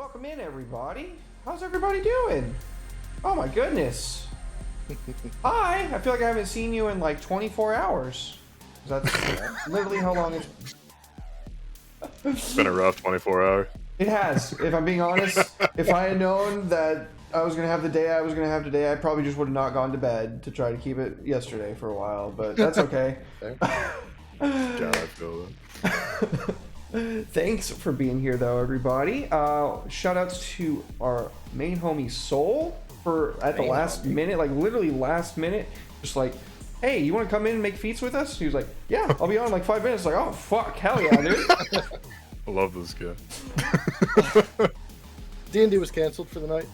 Welcome in, everybody. How's everybody doing? Oh my goodness. Hi, I feel like I haven't seen you in like 24 hours. That's literally how long It's been a rough 24 hours. it has. If I'm being honest, if I had known that I was going to have the day I was going to have today, I probably just would have not gone to bed to try to keep it yesterday for a while, but that's okay. God, I feel that. Thanks for being here, though, everybody. Shout outs to our main homie Soul for at the last minute, like literally last minute, just like, hey, you want to come in and make feats with us? He was like, yeah, I'll be on in like 5 minutes. Like, oh fuck, hell yeah, dude. I love this guy. D&D was canceled for the night.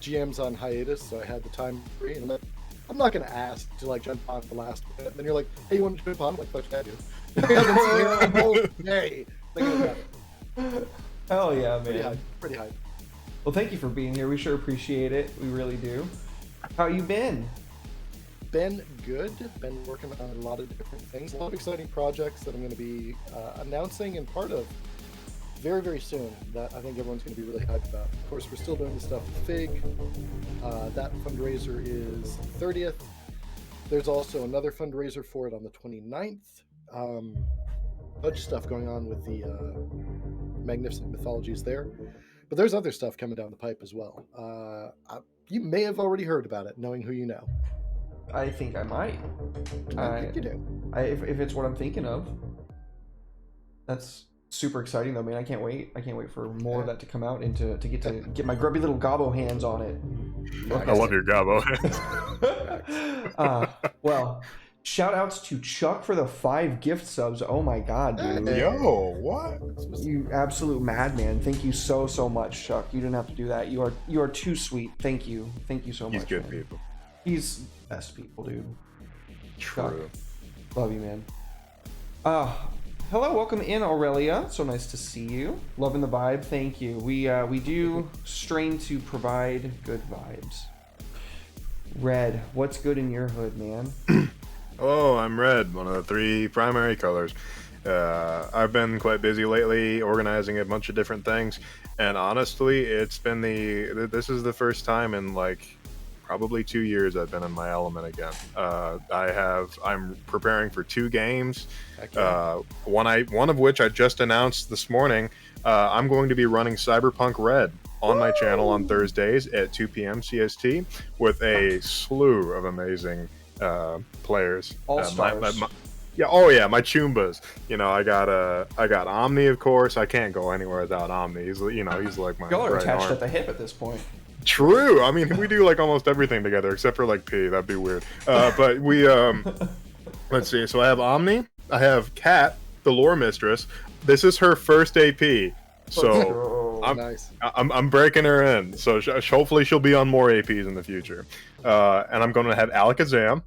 GM's on hiatus, so I had the time free. And I'm not going to ask to like jump on at the last minute. And then you're like, hey, you want to jump on? I'm like, fuck that, dude. I haven't seen it the whole day. Thinking about it. Hell yeah, man. Pretty hype. Well, thank you for being here. We sure appreciate it. We really do. How you been? Been good. Been working on a lot of different things. A lot of exciting projects that I'm going to be announcing and part of very, very soon that I think everyone's going to be really hyped about. Of course, we're still doing the stuff with Fig. That fundraiser is 30th. There's also another fundraiser for it on the 29th. A bunch of stuff going on with the Magnificent Mythologies there. But there's other stuff coming down the pipe as well. You may have already heard about it, knowing who you know. I think I might. I think you do. If it's what I'm thinking of. That's super exciting, though, man. I can't wait. I can't wait for more of that to come out and to get my grubby little gobbo hands on it. I love your gobbo. Well, shout outs to Chuck for the 5 gift subs. Oh my god, dude. Yo, what? You absolute madman. Thank you so much, Chuck. You didn't have to do that. You are too sweet. Thank you so much. He's good, man. people. He's best people, dude. True. Chuck. Love you, man. Hello, welcome in, Aurelia. So nice to see you. Loving the vibe. Thank you. We do strain to provide good vibes. Red, what's good in your hood, man? Oh, I'm red, one of the 3 primary colors. I've been quite busy lately organizing a bunch of different things, and honestly, it's been this is the first time in like probably 2 years I've been in my element again. I'm preparing for 2 games, one of which I just announced this morning. I'm going to be running Cyberpunk Red on my channel on Thursdays at 2 p.m. CST with a slew of amazing players. All stars. My Chumbas. You know, I got Omni, of course. I can't go anywhere without Omni. He's like my Y'all are right attached arm. at the hip at this point. True. I mean, we do like almost everything together except for like P. That'd be weird. But we let's see. So I have Omni. I have Kat, the lore mistress. This is her first AP. So I'm breaking her in. So hopefully she'll be on more APs in the future. And I'm going to have Alakazam,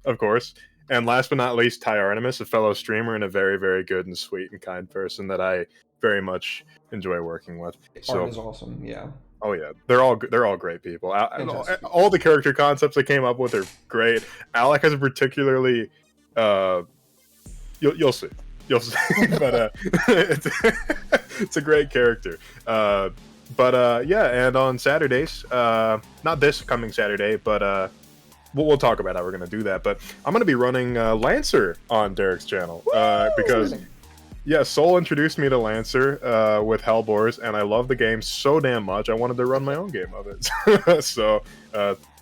of course. And last but not least, Ty Artemis, a fellow streamer and a very, very good and sweet and kind person that I very much enjoy working with. Art is awesome, yeah. Oh yeah, they're all great people. All the character concepts they came up with are great. Alec has a particularly, you'll see, but it's a great character. Yeah, and on Saturdays, not this coming Saturday, but we'll talk about how we're gonna do that. But I'm gonna be running Lancer on Derek's channel because. Yeah, Soul introduced me to Lancer with Hellboars, and I love the game so damn much, I wanted to run my own game of it. So,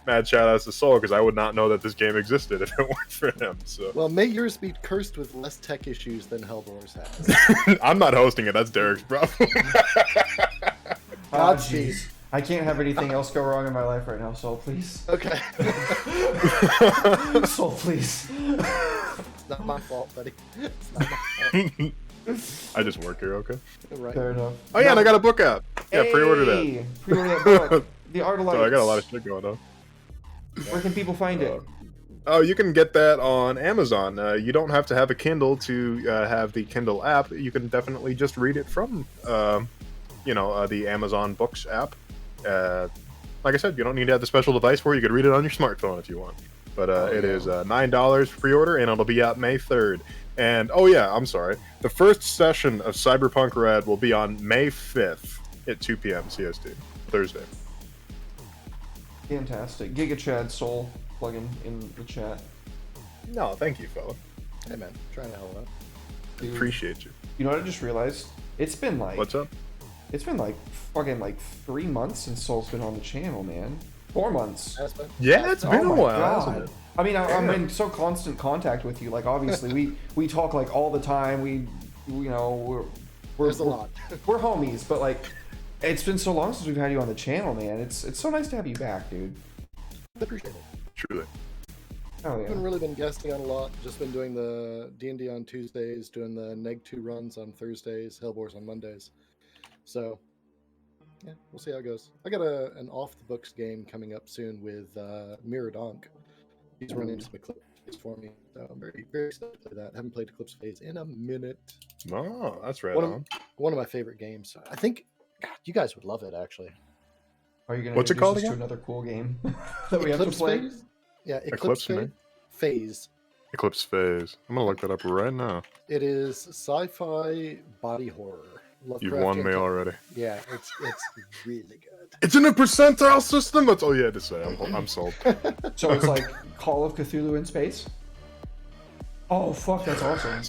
mad shout-outs to Soul, because I would not know that this game existed if it weren't for him. So. Well, may yours be cursed with less tech issues than Hellboars has. I'm not hosting it, that's Derek's problem. Jeez. I can't have anything else go wrong in my life right now, Soul, please. Okay. Soul, please. It's not my fault, buddy. It's not my fault. I just work here, okay? Right. Fair enough. Oh yeah, and I got a book out. Yeah, pre-order that. Pre-order that book. The Art of Light. So I got a lot of shit going on. Where can people find it? Oh, you can get that on Amazon. You don't have to have a Kindle to have the Kindle app. You can definitely just read it from, the Amazon Books app. Like I said, you don't need to have the special device for it. You could read it on your smartphone if you want. But it is $9 pre-order, and it'll be out May 3rd. And, oh yeah, I'm sorry. The first session of Cyberpunk Red will be on May 5th. at 2 p.m. CST, Thursday. Fantastic. Giga Chad Soul plugging in the chat. No, thank you, fella. Hey man, trying to help out. Dude, Appreciate you. you know what I just realized? It's been like What's up? It's been like fucking like 3 months since Soul's been on the channel, man. 4 months. Yeah, it's been Oh a my while, God. hasn't it? I mean, I'm in so constant contact with you. Like, obviously, we talk like all the time. There's a lot. We're homies, but like, it's been so long since we've had you on the channel, man. It's so nice to have you back, dude. I appreciate it. Truly. Oh I haven't yeah. really been guesting on a lot. Just been doing the D&D on Tuesdays, doing the Neg 2 runs on Thursdays, Hellbores on Mondays. So, yeah, we'll see how it goes. I got an off-the-books game coming up soon with Miradonk. He's running some Eclipse Phase for me, so I'm very, very excited to play that. Haven't played Eclipse Phase in a minute. Oh, that's right One on. one of my favorite games. I think, God, you guys would love it, actually. Are you gonna What's it introduce called us to again? another cool game that we have to Eclipse play? Phase? Yeah, Eclipse Phase. me? Phase. Eclipse Phase. I'm gonna look that up right now. It is sci-fi body horror. You've won me Lovecraftian already. Yeah, it's really good. It's in a percentile system. That's all you had to say. I'm sold. So it's like Call of Cthulhu in space. Oh fuck, that's awesome.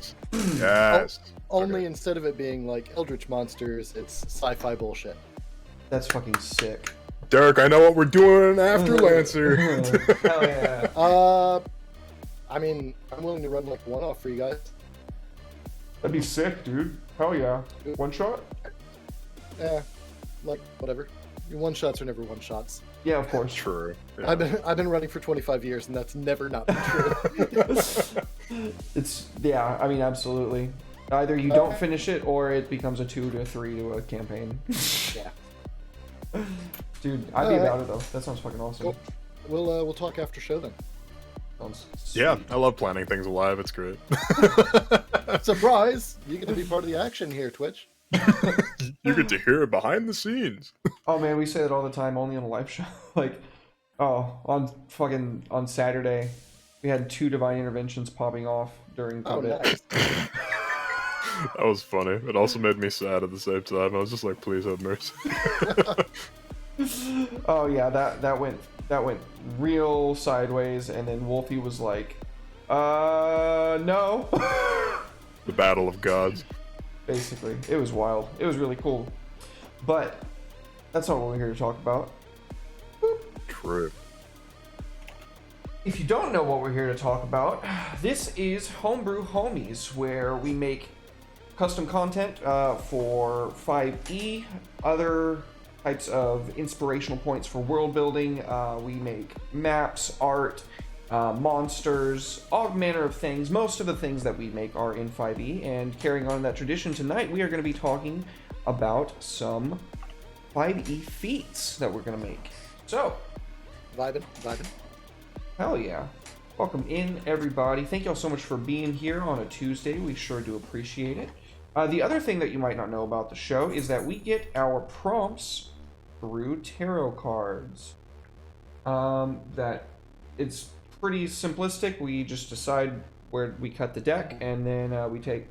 Yes. Only Okay. instead of it being like Eldritch monsters, it's sci-fi bullshit. That's fucking sick. Derek, I know what we're doing after Lancer. Hell yeah. I mean, I'm willing to run like one-off for you guys. That'd be sick, dude. Hell yeah. One shot? Yeah, like whatever. Your one-shots are never one-shots. Yeah, of course. True. Yeah. I've been running for 25 years, and that's never not been true. Yeah, I mean, absolutely. Either you don't finish it or it becomes a 2 to 3 to a campaign. Yeah. Dude, I'd be about it though. That sounds fucking awesome. Cool. We'll talk after show then. Sounds Yeah, sweet. I love planning things live. It's great. Surprise! You get to be part of the action here, Twitch. You get to hear it behind the scenes. Oh man, we say that all the time, only on a live show. Like, on Saturday, we had 2 divine interventions popping off during Oh, COVID. nice. That was funny. It also made me sad at the same time. I was just like, please have mercy. Oh yeah, that went real sideways, and then Wolfie was like, no. The battle of gods. Basically, it was wild. It was really cool, but that's not what we're here to talk about. True. If you don't know what we're here to talk about, this is Homebrew Homies, where we make custom content for 5e, other types of inspirational points for world building. We make maps, art, monsters, all manner of things. Most of the things that we make are in 5e, and carrying on that tradition tonight, we are going to be talking about some 5e feats that we're going to make. So, Vibing. hell yeah. Welcome in, everybody. Thank y'all so much for being here on a Tuesday. We sure do appreciate it. The other thing that you might not know about the show is that we get our prompts through tarot cards. That it's pretty simplistic. We just decide where we cut the deck, and then we take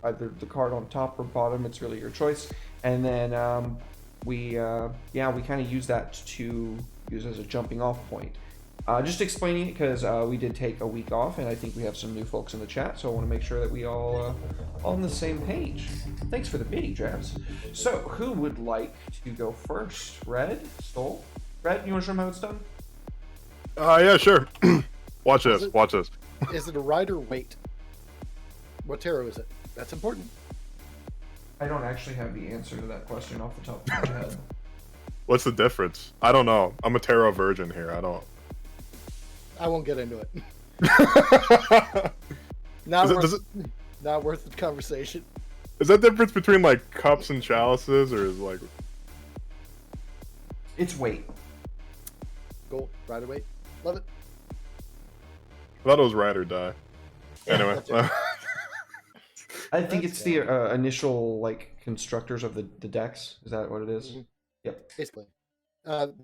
either the card on top or bottom. It's really your choice. And then we kind of use that to use as a jumping off point. Just explaining it because we did take a week off, and I think we have some new folks in the chat, so I want to make sure that we all on the same page. Thanks for the biddy, Travis. So, who would like to go first? Red? Soul? Red, you want to show them how it's done? Yeah, sure. Watch this. Watch this. Is it a ride or wait? What tarot is it? That's important. I don't actually have the answer to that question off the top of my head. What's the difference? I don't know. I'm a tarot virgin here. I don't. I won't get into it. Does Not worth the conversation. Is that difference between like cups and chalices, or is like? It's weight. Gold, ride or wait. Love it. I thought it was ride or die. Anyway. that's it. I think That's it's the initial like constructors of the decks. Is that what it is? Mhm. Yep. Basically.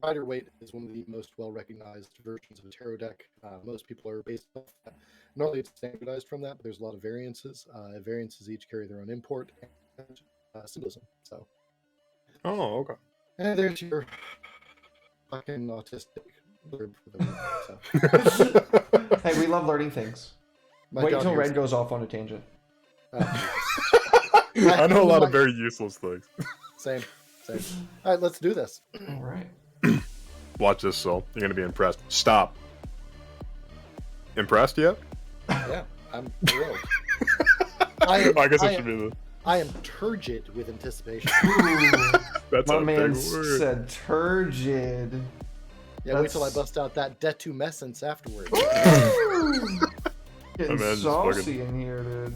Rider Waite is one of the most well-recognized versions of a tarot deck. Most people are based off that. Not only it's standardized from that, but there's a lot of variances. Variances each carry their own import and symbolism. So Oh, okay. And there's your fucking autistic blurb for the week. So. Hey, we love learning things. My Wait dog until hears- Red goes off on a tangent. I know a lot of very useless things. Same. All right, let's do this. All right. Watch this, Soul. You're gonna be impressed. Stop. Impressed yet? Yeah, I'm thrilled. I guess it should be the. I am turgid with anticipation. That's My a man big word. said turgid. Yeah, wait till I bust out that detumescence afterwards. Getting man just saucy in here, dude.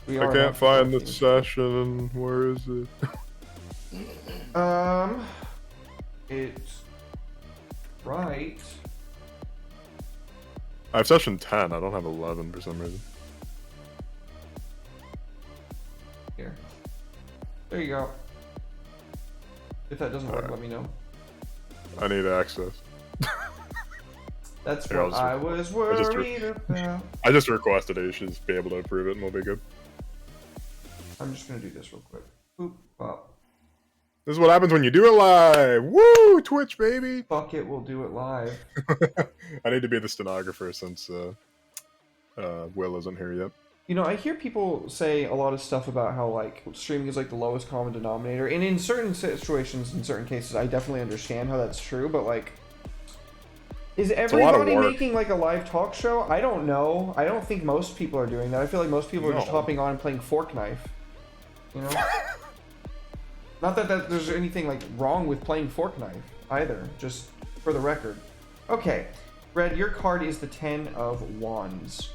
We I are can't after find the talking. session. Where is it? It's right. I have session 10. I don't have 11 for some reason. Here. There you go. If that doesn't work, Alright. let me know. I need access. That's Here, what I was worried about. I just requested it. You should just be able to approve it and we'll be good. I'm just gonna do this real quick. Boop, pop. This is what happens when you do it live. Woo! Twitch, baby! Fuck it, we'll do it live. I need to be the stenographer since Will isn't here yet. You know, I hear people say a lot of stuff about how, like, streaming is, like, the lowest common denominator. And in certain situations, in certain cases, I definitely understand how that's true. But, like, is a lot of everybody work. making, like, a live talk show? I don't know. I don't think most people are doing that. I feel like most people are just No. hopping on and playing Fork Knife. You know? Not that there's anything, like, wrong with playing Fork Knife, either. Just for the record. Okay. Red, your card is the 10 of Wands.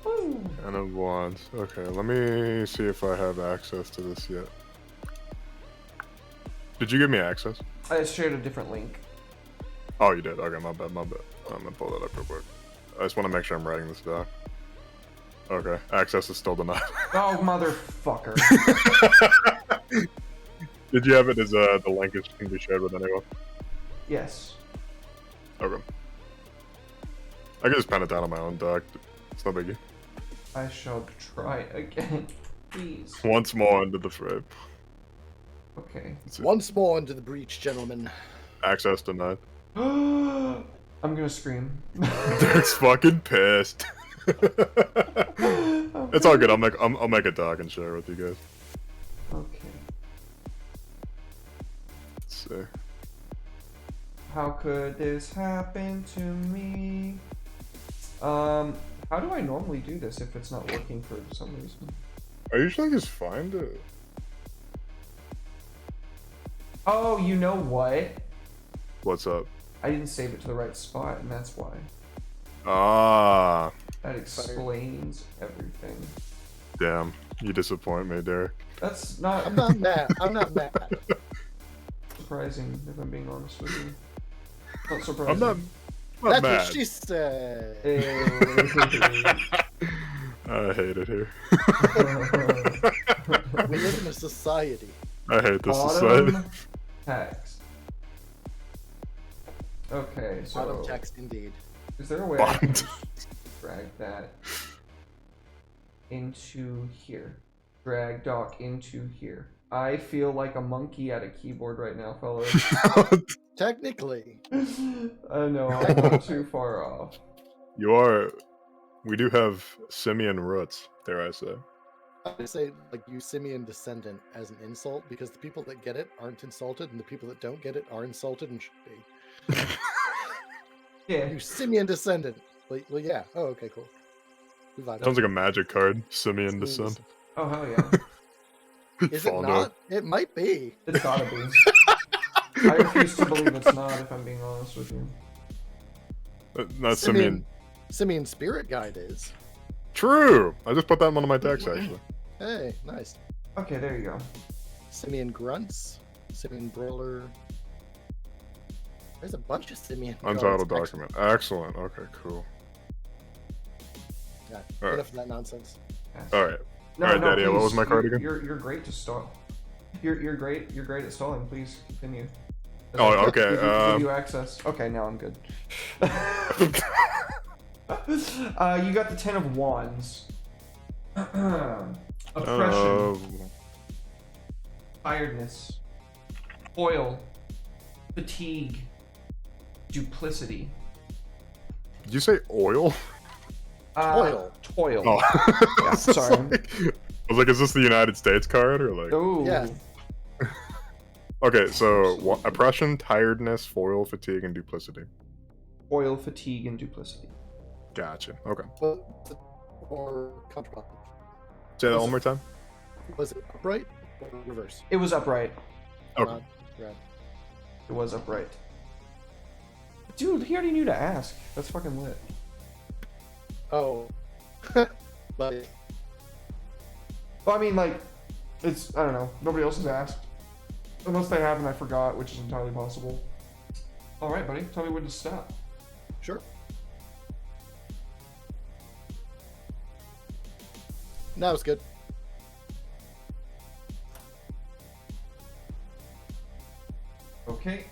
Woo. 10 of Wands. Okay, let me see if I have access to this yet. Did you give me access? I shared a different link. Oh, you did. Okay, my bad. I'm gonna pull that up real quick. I just want to make sure I'm writing this down. Okay, access is still denied. Oh, motherfucker. Did you have it as the link is can be shared with anyone? Yes. Okay. I can just pen it down on my own doc. It's no biggie. I shall try again. Please. Once more into the frame. Okay. Let's see. Once more into the breach, gentlemen. Access denied. I'm gonna scream. Derek's fucking pissed. It's all good. I'll make a doc and share it with you guys. Okay. Let's see. How could this happen to me? How do I normally do this if it's not working for some reason? I usually just find it. Oh, you know what? What's up? I didn't save it to the right spot, and that's why. Ah, That explains everything. damn. You disappoint me, Derek. That's not I'm not mad. I'm not mad. surprising, if I'm being honest with you. Not surprising. I'm not That's mad. what she said. Hey. I hate it here. We live in a society. I hate this society. Bottom text. Okay, so Bottom text, indeed. is there a way I Bottom can text. just drag that into here? Drag dock into here. I feel like a monkey at a keyboard right now, fellas. Technically. I know, I'm not too far off. You are. We do have simian roots, dare I say. I would say like you simian descendant as an insult because the people that get it aren't insulted and the people that don't get it are insulted and should be. Yeah. You simian descendant. Well, yeah. Oh, okay, cool. We vibe. Sounds like a magic card. Simian descent. Oh, hell yeah. Is it Fallen not? It might be. It's gotta be. I refuse to believe it's not, if I'm being honest with you. Not simian. Simian spirit guide is. True! I just put that in one of my decks, actually. Hey, nice. Okay, there you go. Simian grunts. Simian brawler. There's a bunch of simian. Untitled cards. document. Excellent. Okay, cool. Yeah, Alright. enough of that nonsense. Yes. Alright. No, Alright, no, Daddy, what please. was my card again? You're great to stall. You're great at stalling. Please continue. Oh, I okay, Give you access. Okay, now I'm good. You got the 10 of Wands. Oppression. tiredness, toil, fatigue, duplicity. Did you say oil? Toil. Oh. Yeah, sorry. I was like, is this the United States card or like? Oh. Yeah. Okay, so oppression, tiredness, foil, fatigue, and duplicity. Toil, fatigue, and duplicity. Gotcha. Okay. Or contract. Say that one more time. Was it upright or reverse? It was upright. Okay. Right. It was upright. Dude, he already knew to ask. That's fucking lit. Oh. But Well, I mean, like, it's, I don't know. Nobody else has asked. Unless they have and I forgot, which is entirely possible. Alright, buddy. Tell me when to stop. sure. Now it's good. Okay.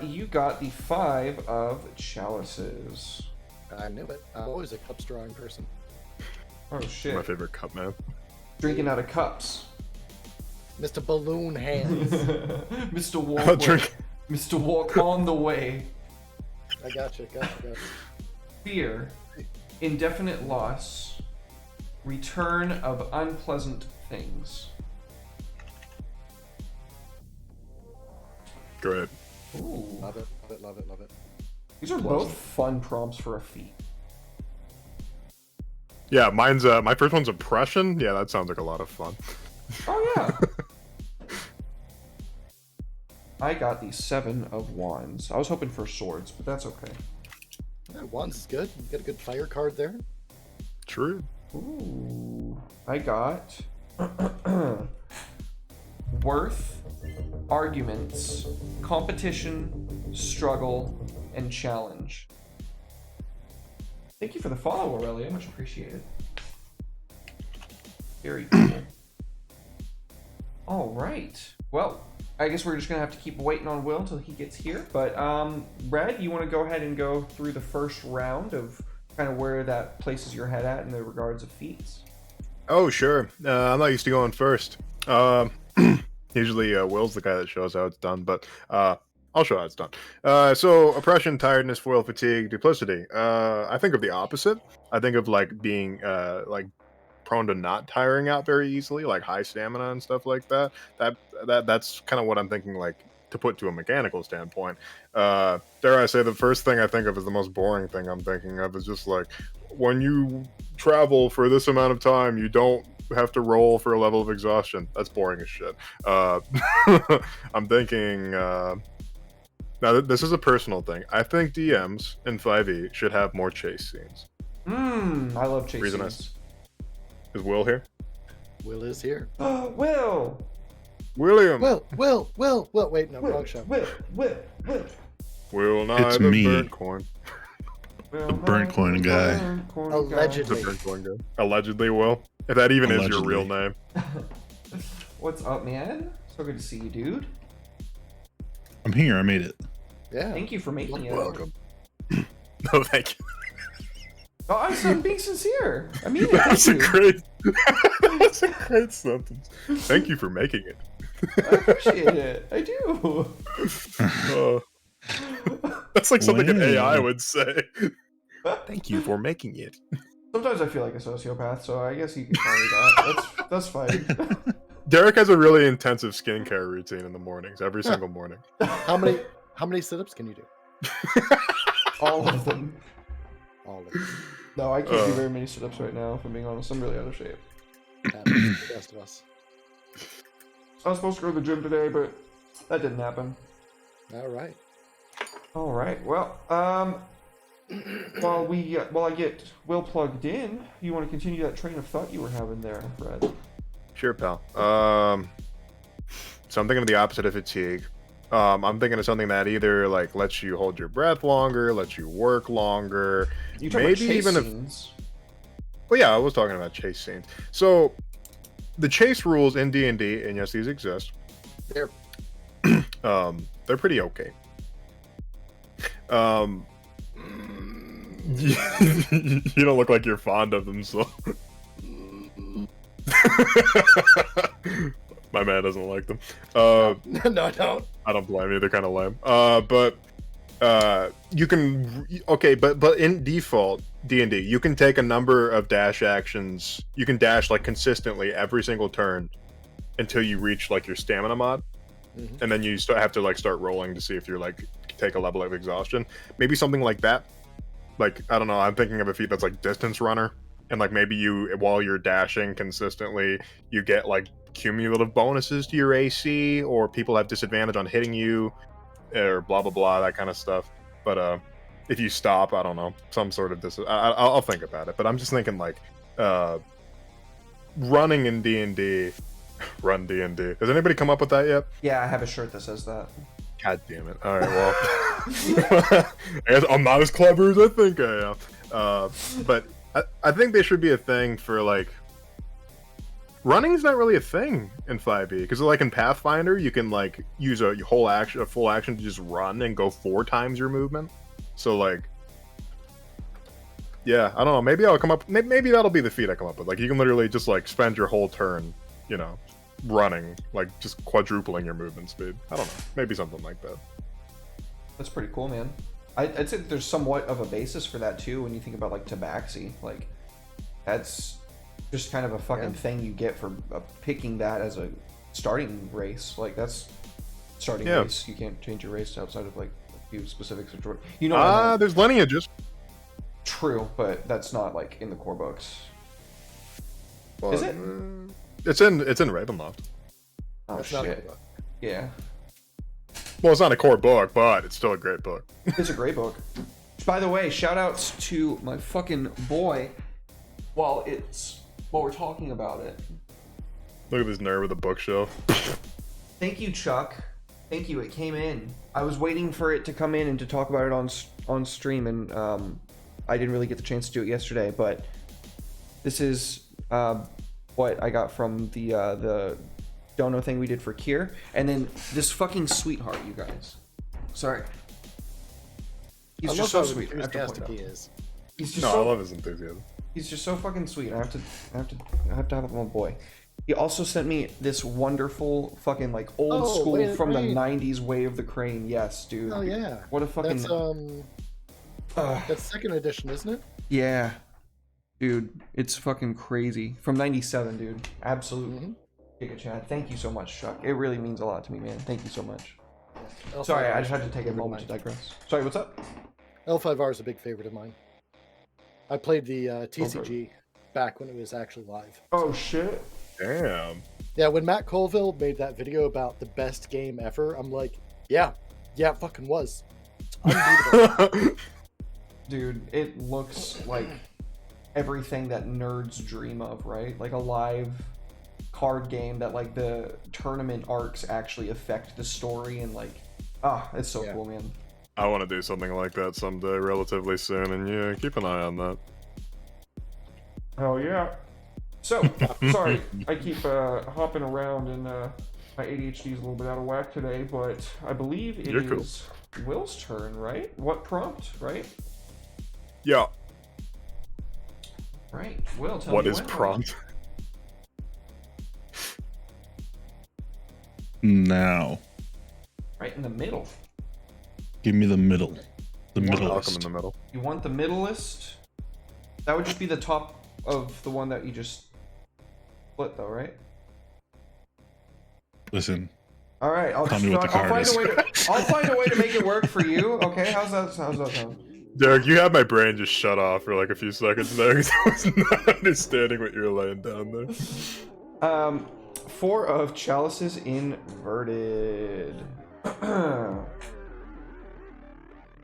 You got the 5 of chalices. I knew it. I'm always a cup drawing person. Oh, shit. My favorite cup, man. Drinking out of cups. Mr. Balloon Hands. Mr. Walk. I'll drink. Mr. Walk on the way. I gotcha. Fear. Indefinite loss. Return of unpleasant things. Great. Ooh. Love it. These are both fun prompts for a feat. Yeah, mine's my first one's oppression. Yeah, that sounds like a lot of fun. Oh, yeah. I got the 7 of wands. I was hoping for swords, but that's okay. Yeah, wands is good. You get a good fire card there. True. Ooh. I got worth, arguments, competition, struggle, and challenge. Thank you for the follow, Aurelia. Much appreciated. Very cool. All right. Well, I guess we're just gonna have to keep waiting on Will until he gets here. But Red, you want to go ahead and go through the first round of kind of where that places your head at in the regards of feats? Oh, sure. I'm not used to going first. Usually Will's the guy that shows how it's done, but I'll show how it's done. So oppression, tiredness, foil, fatigue, duplicity. I think of the opposite. I think of like being like prone to not tiring out very easily, like high stamina and stuff like that. That's kind of what I'm thinking, like to put to a mechanical standpoint. Dare I say, the first thing I think of is the most boring thing I'm thinking of is just like when you travel for this amount of time, you don't have to roll for a level of exhaustion. That's boring as shit. I'm thinking. Now, this is a personal thing. I think DMs in 5e should have more chase scenes. I love chase Reason scenes. Is Will here? Will is here. Will! William! Will. Wait, no, wrong show. Will. Will not It's the me. burnt coin. Will The burnt coin guy. Allegedly. The burnt coin guy. Allegedly, Will. If that even is your real name. What's up, man? So good to see you, dude. I'm here. I made it. Yeah. Thank you for making it. Welcome. No, thank you. Oh, I'm being sincere. I mean it. That's Thank a you. great. That's a great sentence. Thank you for making it. I appreciate it. I do. That's like something an Wow. AI would say. Thank you for making it. Sometimes I feel like a sociopath, so I guess you can call me that. That's fine. Derek has a really intensive skincare routine in the mornings, every single morning. How many sit-ups can you do? All of them. All of them. No, I can't do very many sit-ups right now, if I'm being honest. I'm really out of shape. That is the best of us. I was supposed to go to the gym today, but that didn't happen. All right. All right. Well, while I get Will plugged in, you want to continue that train of thought you were having there, Fred? Sure, pal. So I'm thinking of the opposite of fatigue. I'm thinking of something that either like lets you hold your breath longer, lets you work longer. You talking Maybe about chase even if. scenes? Well, yeah, I was talking about chase scenes. So the chase rules in D&D, and yes, these exist. There. They're pretty okay. You don't look like you're fond of them, so. My man doesn't like them. No, I don't. I don't blame you. They're kind of lame. But you can but in default D&D, you can take a number of dash actions. You can dash like consistently every single turn until you reach like your stamina mod, and then you have to like start rolling to see if you're like take a level of exhaustion. Maybe something like that. Like I don't know. I'm thinking of a feat that's like distance runner, and like maybe you while you're dashing consistently, you get like cumulative bonuses to your AC, or people have disadvantage on hitting you, or blah blah blah, that kind of stuff. But if you stop, I don't know, some sort of I'll think about it. But I'm just thinking like running in D&D, run D&D. Has anybody come up with that yet? Yeah, I have a shirt that says that. God damn it! All right, well, I guess I'm not as clever as I think I am. But I think there should be a thing for like. Running's not really a thing in 5e because like in Pathfinder you can like use a full action to just run and go 4 times your movement. So like, yeah, I don't know. Maybe I'll come up. Maybe that'll be the feat I come up with. Like you can literally just like spend your whole turn, you know, running, like just quadrupling your movement speed. I don't know. Maybe something like that. That's pretty cool, man. I'd say there's somewhat of a basis for that too when you think about like Tabaxi. Like that's just kind of a fucking thing you get for picking that as a starting race. Like that's starting race. You can't change your race outside of like a few specifics. You know what I mean? There's lineages. True, but that's not like in the core books. Well, is it? It's in Ravenloft. Oh That's not a shit. book. Yeah. Well, it's not a core book, but it's still a great book. It's a great book. By the way, shout outs to my fucking boy while we're talking about it. Look at this nerd with a bookshelf. Thank you, Chuck. Thank you. It came in. I was waiting for it to come in and to talk about it on stream, and I didn't really get the chance to do it yesterday. But this is what I got from the dono thing we did for Kier, and then this fucking sweetheart, you guys. Sorry. He's just so sweet. I have to point out. He's just I so, love his enthusiasm. he's just so fucking sweet. I have to have my boy. He also sent me this wonderful fucking like old school from the 90s Way of the Crane. Yes, dude. Oh yeah. What a fucking that's second edition, isn't it? yeah. Dude, it's fucking crazy. From 97, dude. Absolute Giga Chad. Thank you so much, Chuck. It really means a lot to me, man. Thank you so much. Sorry, I just had to take a moment to digress. Sorry, what's up? L5R is a big favorite of mine. I played the TCG back when it was actually live. Oh shit. Damn. Yeah, when Matt Colville made that video about the best game ever, I'm like, yeah, it fucking was. It's unbeatable. Dude, it looks like everything that nerds dream of, right? Like a live card game that like the tournament arcs actually affect the story and like, it's so cool, man. I want to do something like that someday, relatively soon, and yeah, keep an eye on that. Oh yeah. So, sorry, I keep hopping around and my ADHD is a little bit out of whack today, but I believe it is Will's turn, right? What prompt, right? Yeah. Right. Will, tell What me is when. prompt? Now. Right in the middle. Give me the middle. The middle Malcolm in list. the middle. You want the middle list? That would just be the top of the one that you just split, though, right? Listen. All right, I'll Tell me what the card is. I'll find a way to make it work for you. Okay, how's that sound? Derek, you had my brain just shut off for like a few seconds there because I was not understanding what you were laying down there. 4 of chalices inverted.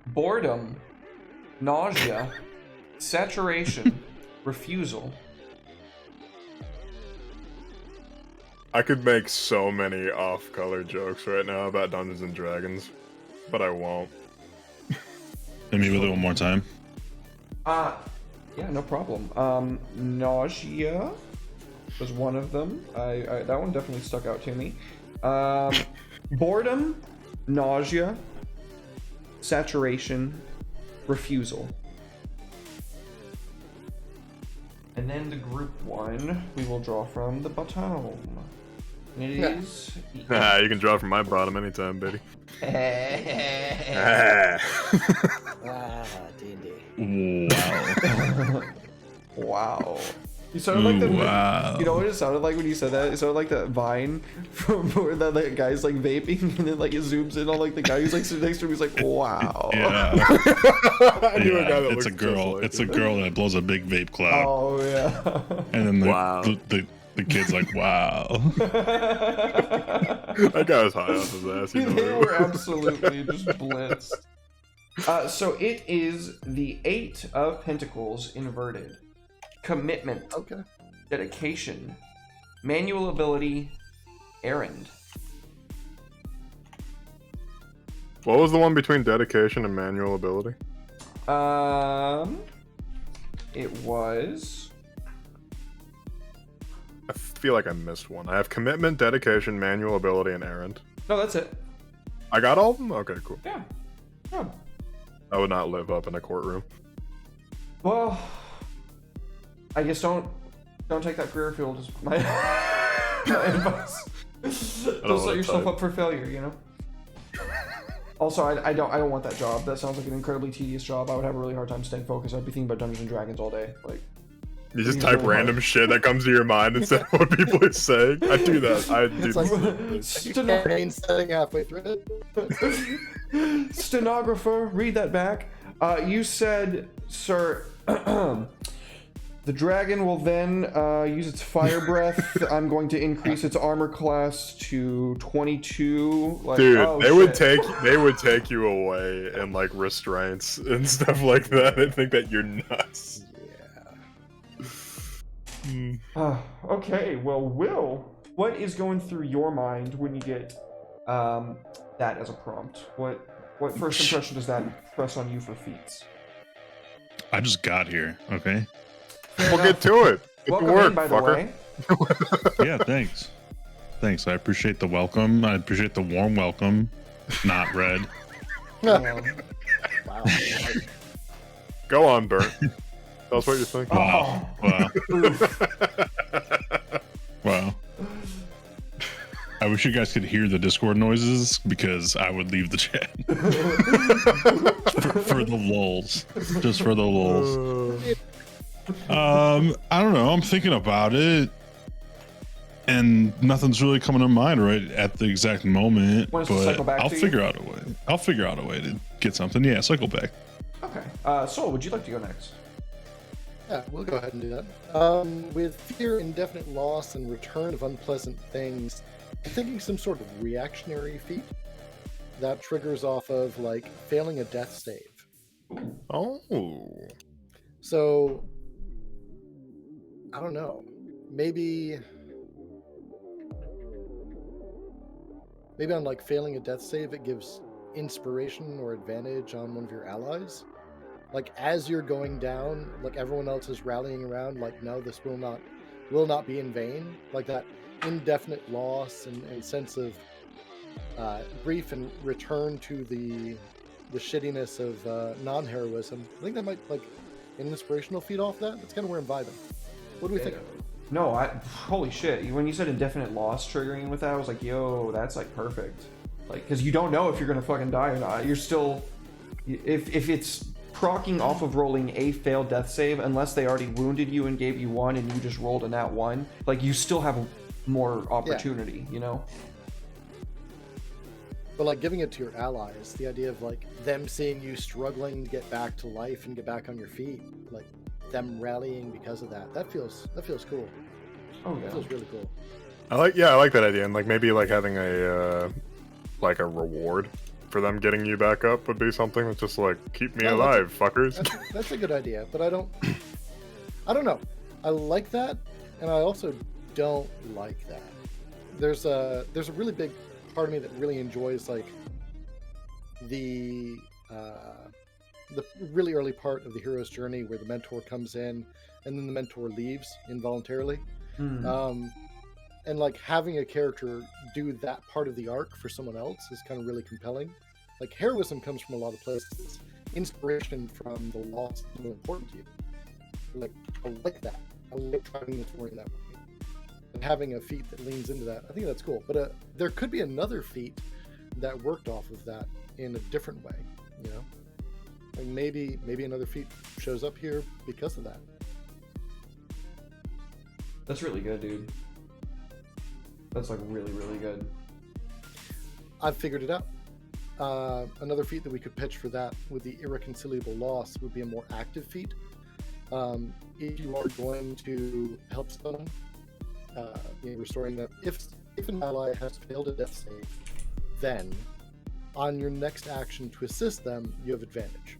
Boredom, nausea, saturation, refusal. I could make so many off-color jokes right now about Dungeons and Dragons, but I won't. Hit me with it one more time. Yeah, no problem. Nausea was one of them. I that one definitely stuck out to me. Boredom, nausea, saturation, refusal. And then the group one we will draw from the bottom. It is. Nah, you can draw from my bottom anytime, baby. D&D. Wow. Wow. You sounded like the. Wow. You know what it sounded like when you said that? It sounded like that Vine from where that guy's like vaping, and then like it zooms in on like the guy who's like sitting next to him. He's like, wow. Yeah. I knew a guy that It's a looked girl. just like It's him. a girl that blows a big vape cloud, Oh yeah. and then Wow. the kid's like, wow. That guy was high off his ass. You know They what? were absolutely just blitzed. So it is the 8 of Pentacles inverted. Commitment, Okay. dedication, manual ability, errand. What was the one between dedication and manual ability? It was. I feel like I missed one. I have commitment, dedication, manual ability, and errand. No, that's it. I got all of them? Okay, cool. Yeah. Yeah. I would not live up in a courtroom. Well, I guess don't take that career field as my, my advice. Don't set yourself up for failure, you know. Also, I don't want that job. That sounds like an incredibly tedious job. I would have a really hard time staying focused. I'd be thinking about Dungeons and Dragons all day. Like, You just He's type really random shit that comes to your mind instead of what people are saying. I do that. I do It's like that. campaign setting halfway through it. Stenographer, read that back. You said, sir, the dragon will then use its fire breath. I'm going to increase its armor class to 22. Like, Dude, oh, they would shit. take you away and like restraints and stuff like that. They think that you're nuts. Okay, well, Will, what is going through your mind when you get that as a prompt? What first impression does that press on you for feats? I just got here. Okay. We'll get to it. Get to Welcome work, in, by the fucker. way. Yeah. Thanks. Thanks. I appreciate the welcome. I appreciate the warm welcome. Not red. Wow. Go on, Bert. Tell us what you're thinking. Oh, Wow. oof. Wow. I wish you guys could hear the Discord noises because I would leave the chat for the lulz, just for the lulz. I don't know. I'm thinking about it, and nothing's really coming to mind right at the exact moment. Want us to cycle But back I'll to you? figure out a way. I'll figure out a way to get something. Yeah, cycle back. Okay. Soul, would you like to go next? Yeah, we'll go ahead and do that. With fear, indefinite loss, and return of unpleasant things, I'm thinking some sort of reactionary feat that triggers off of like failing a death save. Oh. So I don't know. Maybe on like failing a death save, it gives inspiration or advantage on one of your allies. Like as you're going down, like everyone else is rallying around, like no, this will not be in vain. Like that indefinite loss and sense of grief and return to the shittiness of non-heroism. I think that might like an inspirational feed off that. That's kind of where I'm vibing. What do we think? No, holy shit. When you said indefinite loss triggering with that, I was like, yo, that's like perfect. Like, because you don't know if you're gonna fucking die or not. You're still, if it's proccing off of rolling a failed death save, unless they already wounded you and gave you one and you just rolled a nat 1, like you still have more opportunity, you know? But like giving it to your allies, the idea of like them seeing you struggling to get back to life and get back on your feet, like them rallying because of that. That feels cool. Oh That yeah. feels really cool. I like that idea, and like maybe like having a reward for them getting you back up would be something that's just like keep me Yeah, alive, fuckers. That's a good idea, but I don't know. I like that, and I also don't like that. There's a really big part of me that really enjoys like the really early part of the hero's journey where the mentor comes in and then the mentor leaves involuntarily. And like having a character do that part of the arc for someone else is kind of really compelling. Like heroism comes from a lot of places. Inspiration from the loss is more important to you. Like I like that. I like driving the story that way. having a feat that leans into that, I think that's cool. But there could be another feat that worked off of that in a different way, you know? Like maybe another feat shows up here because of that. That's really good, dude. That's like really, really good. I've figured it out. Another feat that we could pitch for that with the irreconcilable loss would be a more active feat. If you are going to help someone, restoring them, if an ally has failed a death save, then on your next action to assist them, you have advantage.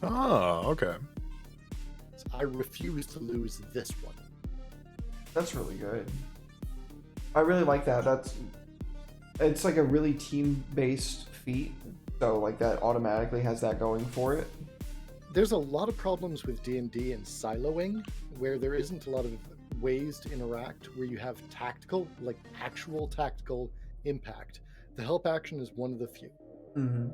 Oh, okay. So I refuse to lose this one. That's really good. I really like that. It's like a really team-based feat, so like that automatically has that going for it. There's a lot of problems with D&D and siloing, where there isn't a lot of ways to interact, where you have tactical, like actual tactical impact. The help action is one of the few. Mm-hmm.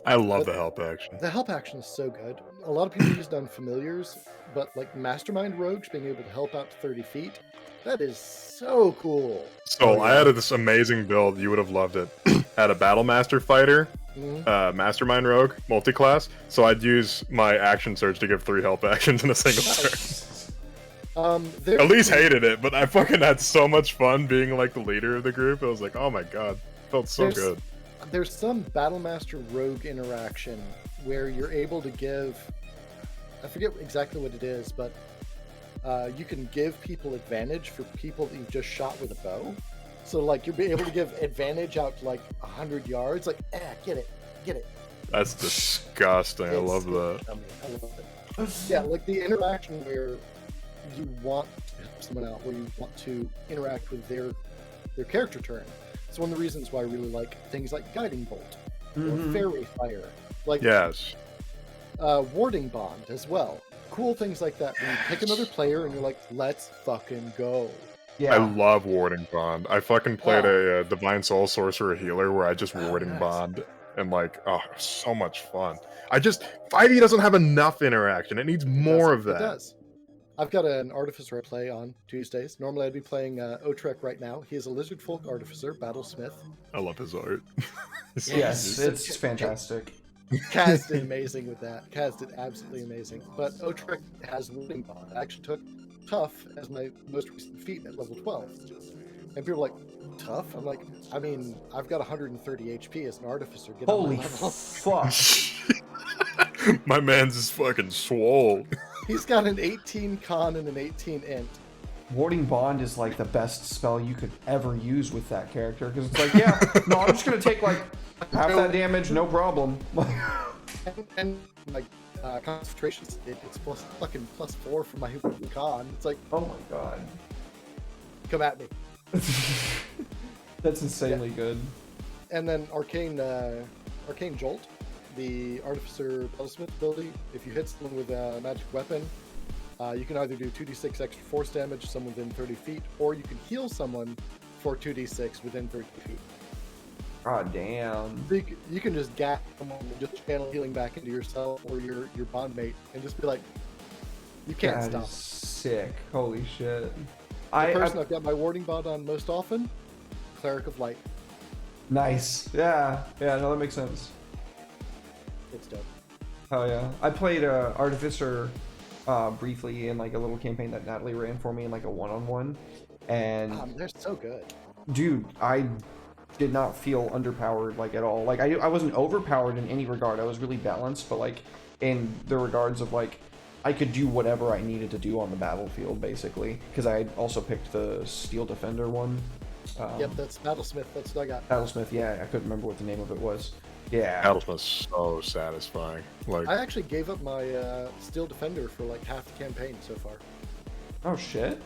I love the help action. The help action is so good. A lot of people use it on familiars, but like Mastermind Rogues being able to help out to 30 feet, that is so cool. So I had this amazing build. You would have loved it. Had a Battle Master fighter, Mastermind Rogue, multi-class. So I'd use my action surge to give 3 help actions in a single turn. At least hated it, but I fucking had so much fun being like the leader of the group. I was like, oh my god, felt so good. There's some Battle Master Rogue interaction where you're able to give, I forget exactly what it is, but you can give people advantage for people that you just shot with a bow. So like you'll be able to give advantage out to like 100 yards. Like, get it. That's disgusting. I love that. I love it. Yeah, like the interaction where you want to help someone out, where you want to interact with their character turn. It's one of the reasons why I really like things like Guiding Bolt or Fairy Fire. Like yes. Warding Bond as well. Cool things like that. When you pick another player and you're like, let's fucking go. Yeah. I love Warding Bond. I fucking played a Divine Soul Sorcerer Healer where I just Warding Bond and like, so much fun. 5e doesn't have enough interaction. It needs more of that. It does. I've got an Artificer I play on Tuesdays. Normally I'd be playing Otrek right now. He is a Lizard Folk Artificer, Battlesmith. I love his art. Yes, it's fantastic. Kaz did amazing with that. Kaz did absolutely amazing. But Otrek has Warding Bond. I actually took Tough as my most recent feat at level 12. And people are like, Tough? I'm like, I mean, I've got 130 HP as an Artificer. Get Holy on my level. fuck. My man's just fucking swole. He's got an 18 con and an 18 int. Warding Bond is like the best spell you could ever use with that character, because it's like, yeah, no, I'm just gonna take like half that damage, no problem. and like concentration, it's +4 for my con. It's like, oh my god, come at me. That's insanely good. And then Arcane Jolt, the Artificer Battlesmith ability. If you hit someone with a magic weapon, you can either do 2d6 extra force damage to someone within 30 feet, or you can heal someone for 2d6 within 30 feet. God damn. You can just gap someone and just channel healing back into yourself or your bond mate and just be like, you can't stop. That is sick. Holy shit. The person I've got my Warding Bond on most often, Cleric of Light. Nice. Yeah, no, that makes sense. It's dope. Oh yeah. I played Artificer briefly in like a little campaign that Natalie ran for me in like a one-on-one, and they're so good. Dude, I did not feel underpowered like at all. Like I wasn't overpowered in any regard. I was really balanced, but like in the regards of like I could do whatever I needed to do on the battlefield basically, because I also picked the Steel Defender one. Yep, that's Battlesmith. That's what I got. Battlesmith, yeah, I couldn't remember what the name of it was. Yeah. Battlesmith's so satisfying. Like I actually gave up my Steel Defender for like half the campaign so far. Oh shit.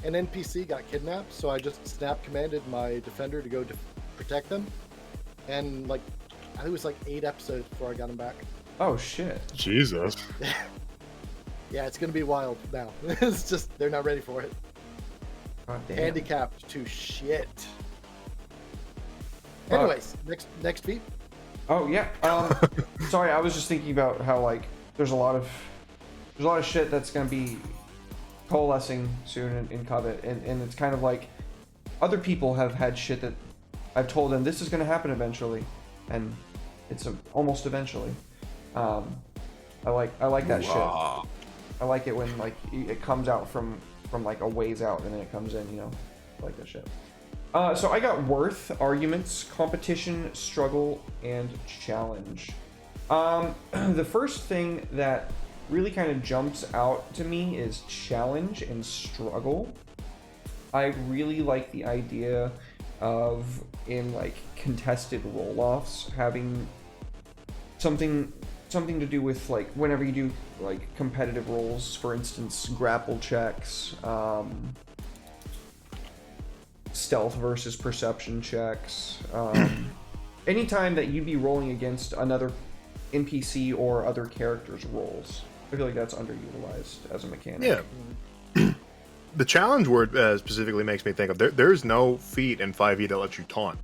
An NPC got kidnapped, so I just snap commanded my Defender to go protect them. And like, I think it was like 8 episodes before I got him back. Oh shit. Jesus. Yeah, it's gonna be wild now. It's just, they're not ready for it. God damn. Handicapped to shit. Anyways, next feat. Oh yeah. Sorry, I was just thinking about how like there's a lot of shit that's gonna be coalescing soon in Covet, and it's kind of like other people have had shit that I've told them this is going to happen eventually, and it's almost eventually. I like that shit. I like it when like it comes out from like a ways out and then it comes in, you know. I like that shit. So I got worth, arguments, competition, struggle, and challenge. The first thing that really kind of jumps out to me is challenge and struggle. I really like the idea of, in like contested roll-offs, having something to do with like whenever you do like competitive rolls, for instance, grapple checks, stealth versus perception checks, anytime that you'd be rolling against another NPC or other characters' rolls. I feel like that's underutilized as a mechanic. Yeah. The challenge word specifically makes me think of there's no feat in 5e that lets you taunt.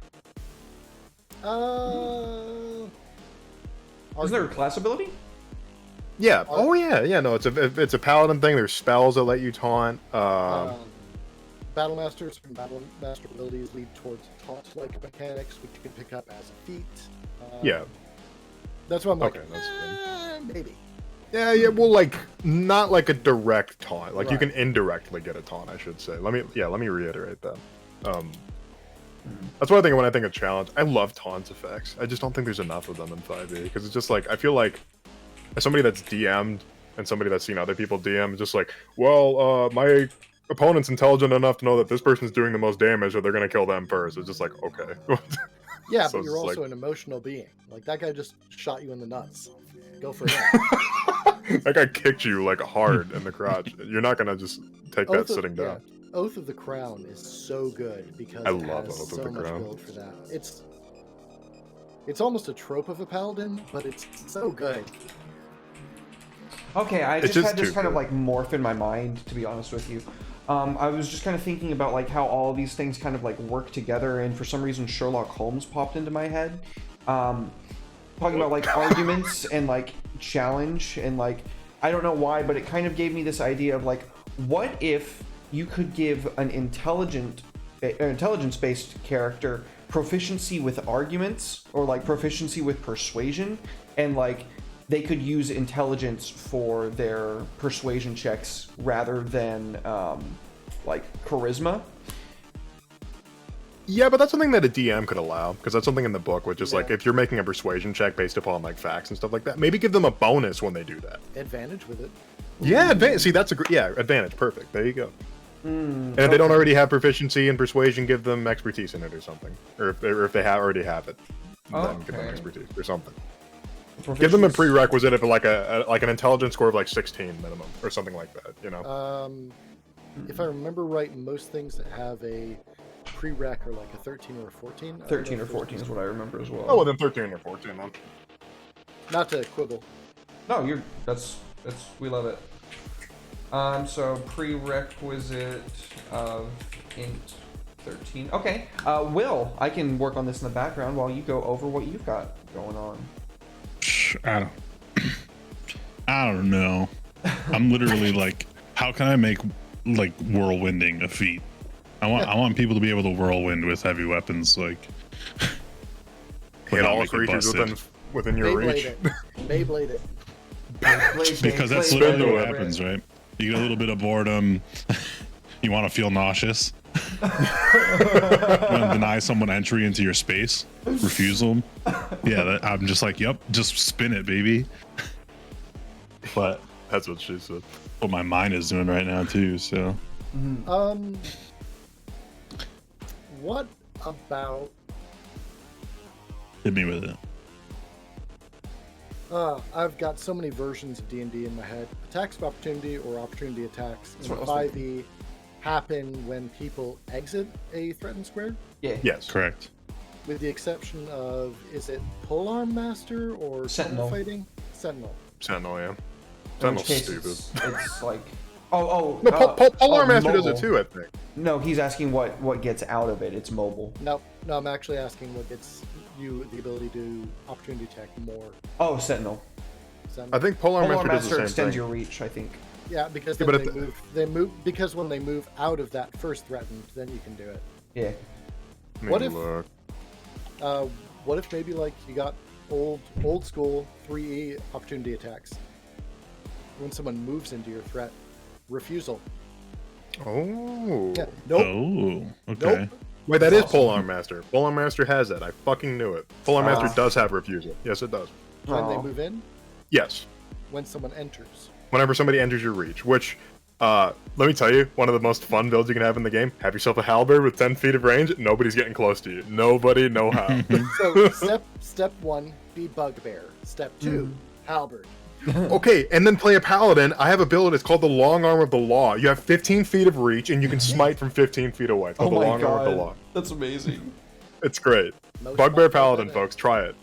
Isn't there a class ability? Yeah. Oh yeah. No, it's a paladin thing. There's spells that let you taunt. Battle Masters and Battle Master abilities lead towards taunt-like mechanics, which you can pick up as a feat. Yeah. That's what I'm like. Okay, that's good. Maybe. Yeah. Well, like not like a direct taunt. Like you Right. can indirectly get a taunt, I should say. Let me reiterate that. That's what I think when I think of challenge. I love taunt effects. I just don't think there's enough of them in 5e because it's just like I feel like as somebody that's DM'd and somebody that's seen other people DM, it's just like, well, my opponent's intelligent enough to know that this person's doing the most damage, or they're gonna kill them first. It's just like, okay. Yeah, So but you're it's also like- an emotional being. Like that guy just shot you in the nuts. Go for him. That guy kicked you like hard in the crotch. You're not gonna just take that sitting down. Yeah, Oath of the Crown is so good because I it love has Oath of so the much Crown. build for that. It's almost a trope of a paladin, but it's so good. Okay, I It's just just had this too kind of good. like morph in my mind, to be honest with you. I was just kind of thinking about like how all these things kind of like work together, and for some reason Sherlock Holmes popped into my head. Talking about like arguments and like challenge, and like I don't know why, but it kind of gave me this idea of like, what if you could give an intelligence-based character proficiency with arguments, or like proficiency with persuasion, and like they could use intelligence for their persuasion checks rather than like charisma. Yeah, but that's something that a DM could allow, because that's something in the book, which is like if you're making a persuasion check based upon like facts and stuff like that, maybe give them a bonus when they do that. Advantage with it. Yeah, advantage. See, that's advantage. Perfect. There you go. And if they don't already have proficiency in persuasion, give them expertise in it or something. Or if they already have it, then give them Okay. expertise or something. Give them a prerequisite of like an intelligence score of like 16 minimum or something like that. You know. If I remember right, most things that have a prereq are like a 13 or a 14. I don't know 13 or if there's 14 is what I remember as well. Oh, well then 13 or 14 then. Not to quibble. No, that's we love it. So prerequisite of int 13. Okay. Will, I can work on this in the background while you go over what you've got going on. I don't know. I'm literally like, how can I make like whirlwinding a feat? I want people to be able to whirlwind with heavy weapons, like Hit without all making creatures busted. within your Beyblade reach. it. Beyblade it. Because that's Blade, literally blade, what blade. happens, right? You get a little bit of boredom. You want to feel nauseous. You want to deny someone entry into your space. Refuse them. Yeah, I'm just like, yep, just spin it, baby. But That's what she said. what my mind is doing right now too. So What about hit me with it. I've got so many versions of D&D in my head. Attacks of opportunity or opportunity attacks in what I was 5e happen when people exit a threatened square, Yeah. Yes. Correct. with the exception of, is it Polearm Master or Sentinel. Fighting? Sentinel. Sentinel, yeah. In which Sentinel's case stupid. it's like, oh, No, Polar Master does it mobile. too, I think. No, he's asking what gets out of it. It's mobile. No, I'm actually asking what gets you the ability to opportunity attack more. Oh, Sentinel. Sentinel. I think Polar Polar Master does the Master same extends thing. your reach, I think. Yeah, because Yeah, then but they move because when they move out of that first threatened, then you can do it. Yeah. What if- look. What if maybe like you got old school 3E opportunity attacks? When someone moves into your threat, refusal. Oh. Yeah. Nope. Oh, okay. Nope. Wait, that is Awesome. Polearm Master. Polearm Master has that. I fucking knew it. Polearm Master Ah. does have refusal. Yes, it does. When they Oh. move in, Yes. when someone enters. Whenever somebody enters your reach, which, let me tell you, one of the most fun builds you can have in the game, have yourself a halberd with 10 feet of range, nobody's getting close to you. Nobody know how. So step 1, be bugbear. Step 2, halberd. Okay, and then play a paladin. I have a build, it's called the Long Arm of the Law. You have 15 feet of reach, and you can smite from 15 feet away. It's Oh called the my Long Arm of the god. Law. That's amazing. It's great. Most Bugbear bugbear Paladin, better. folks, try it.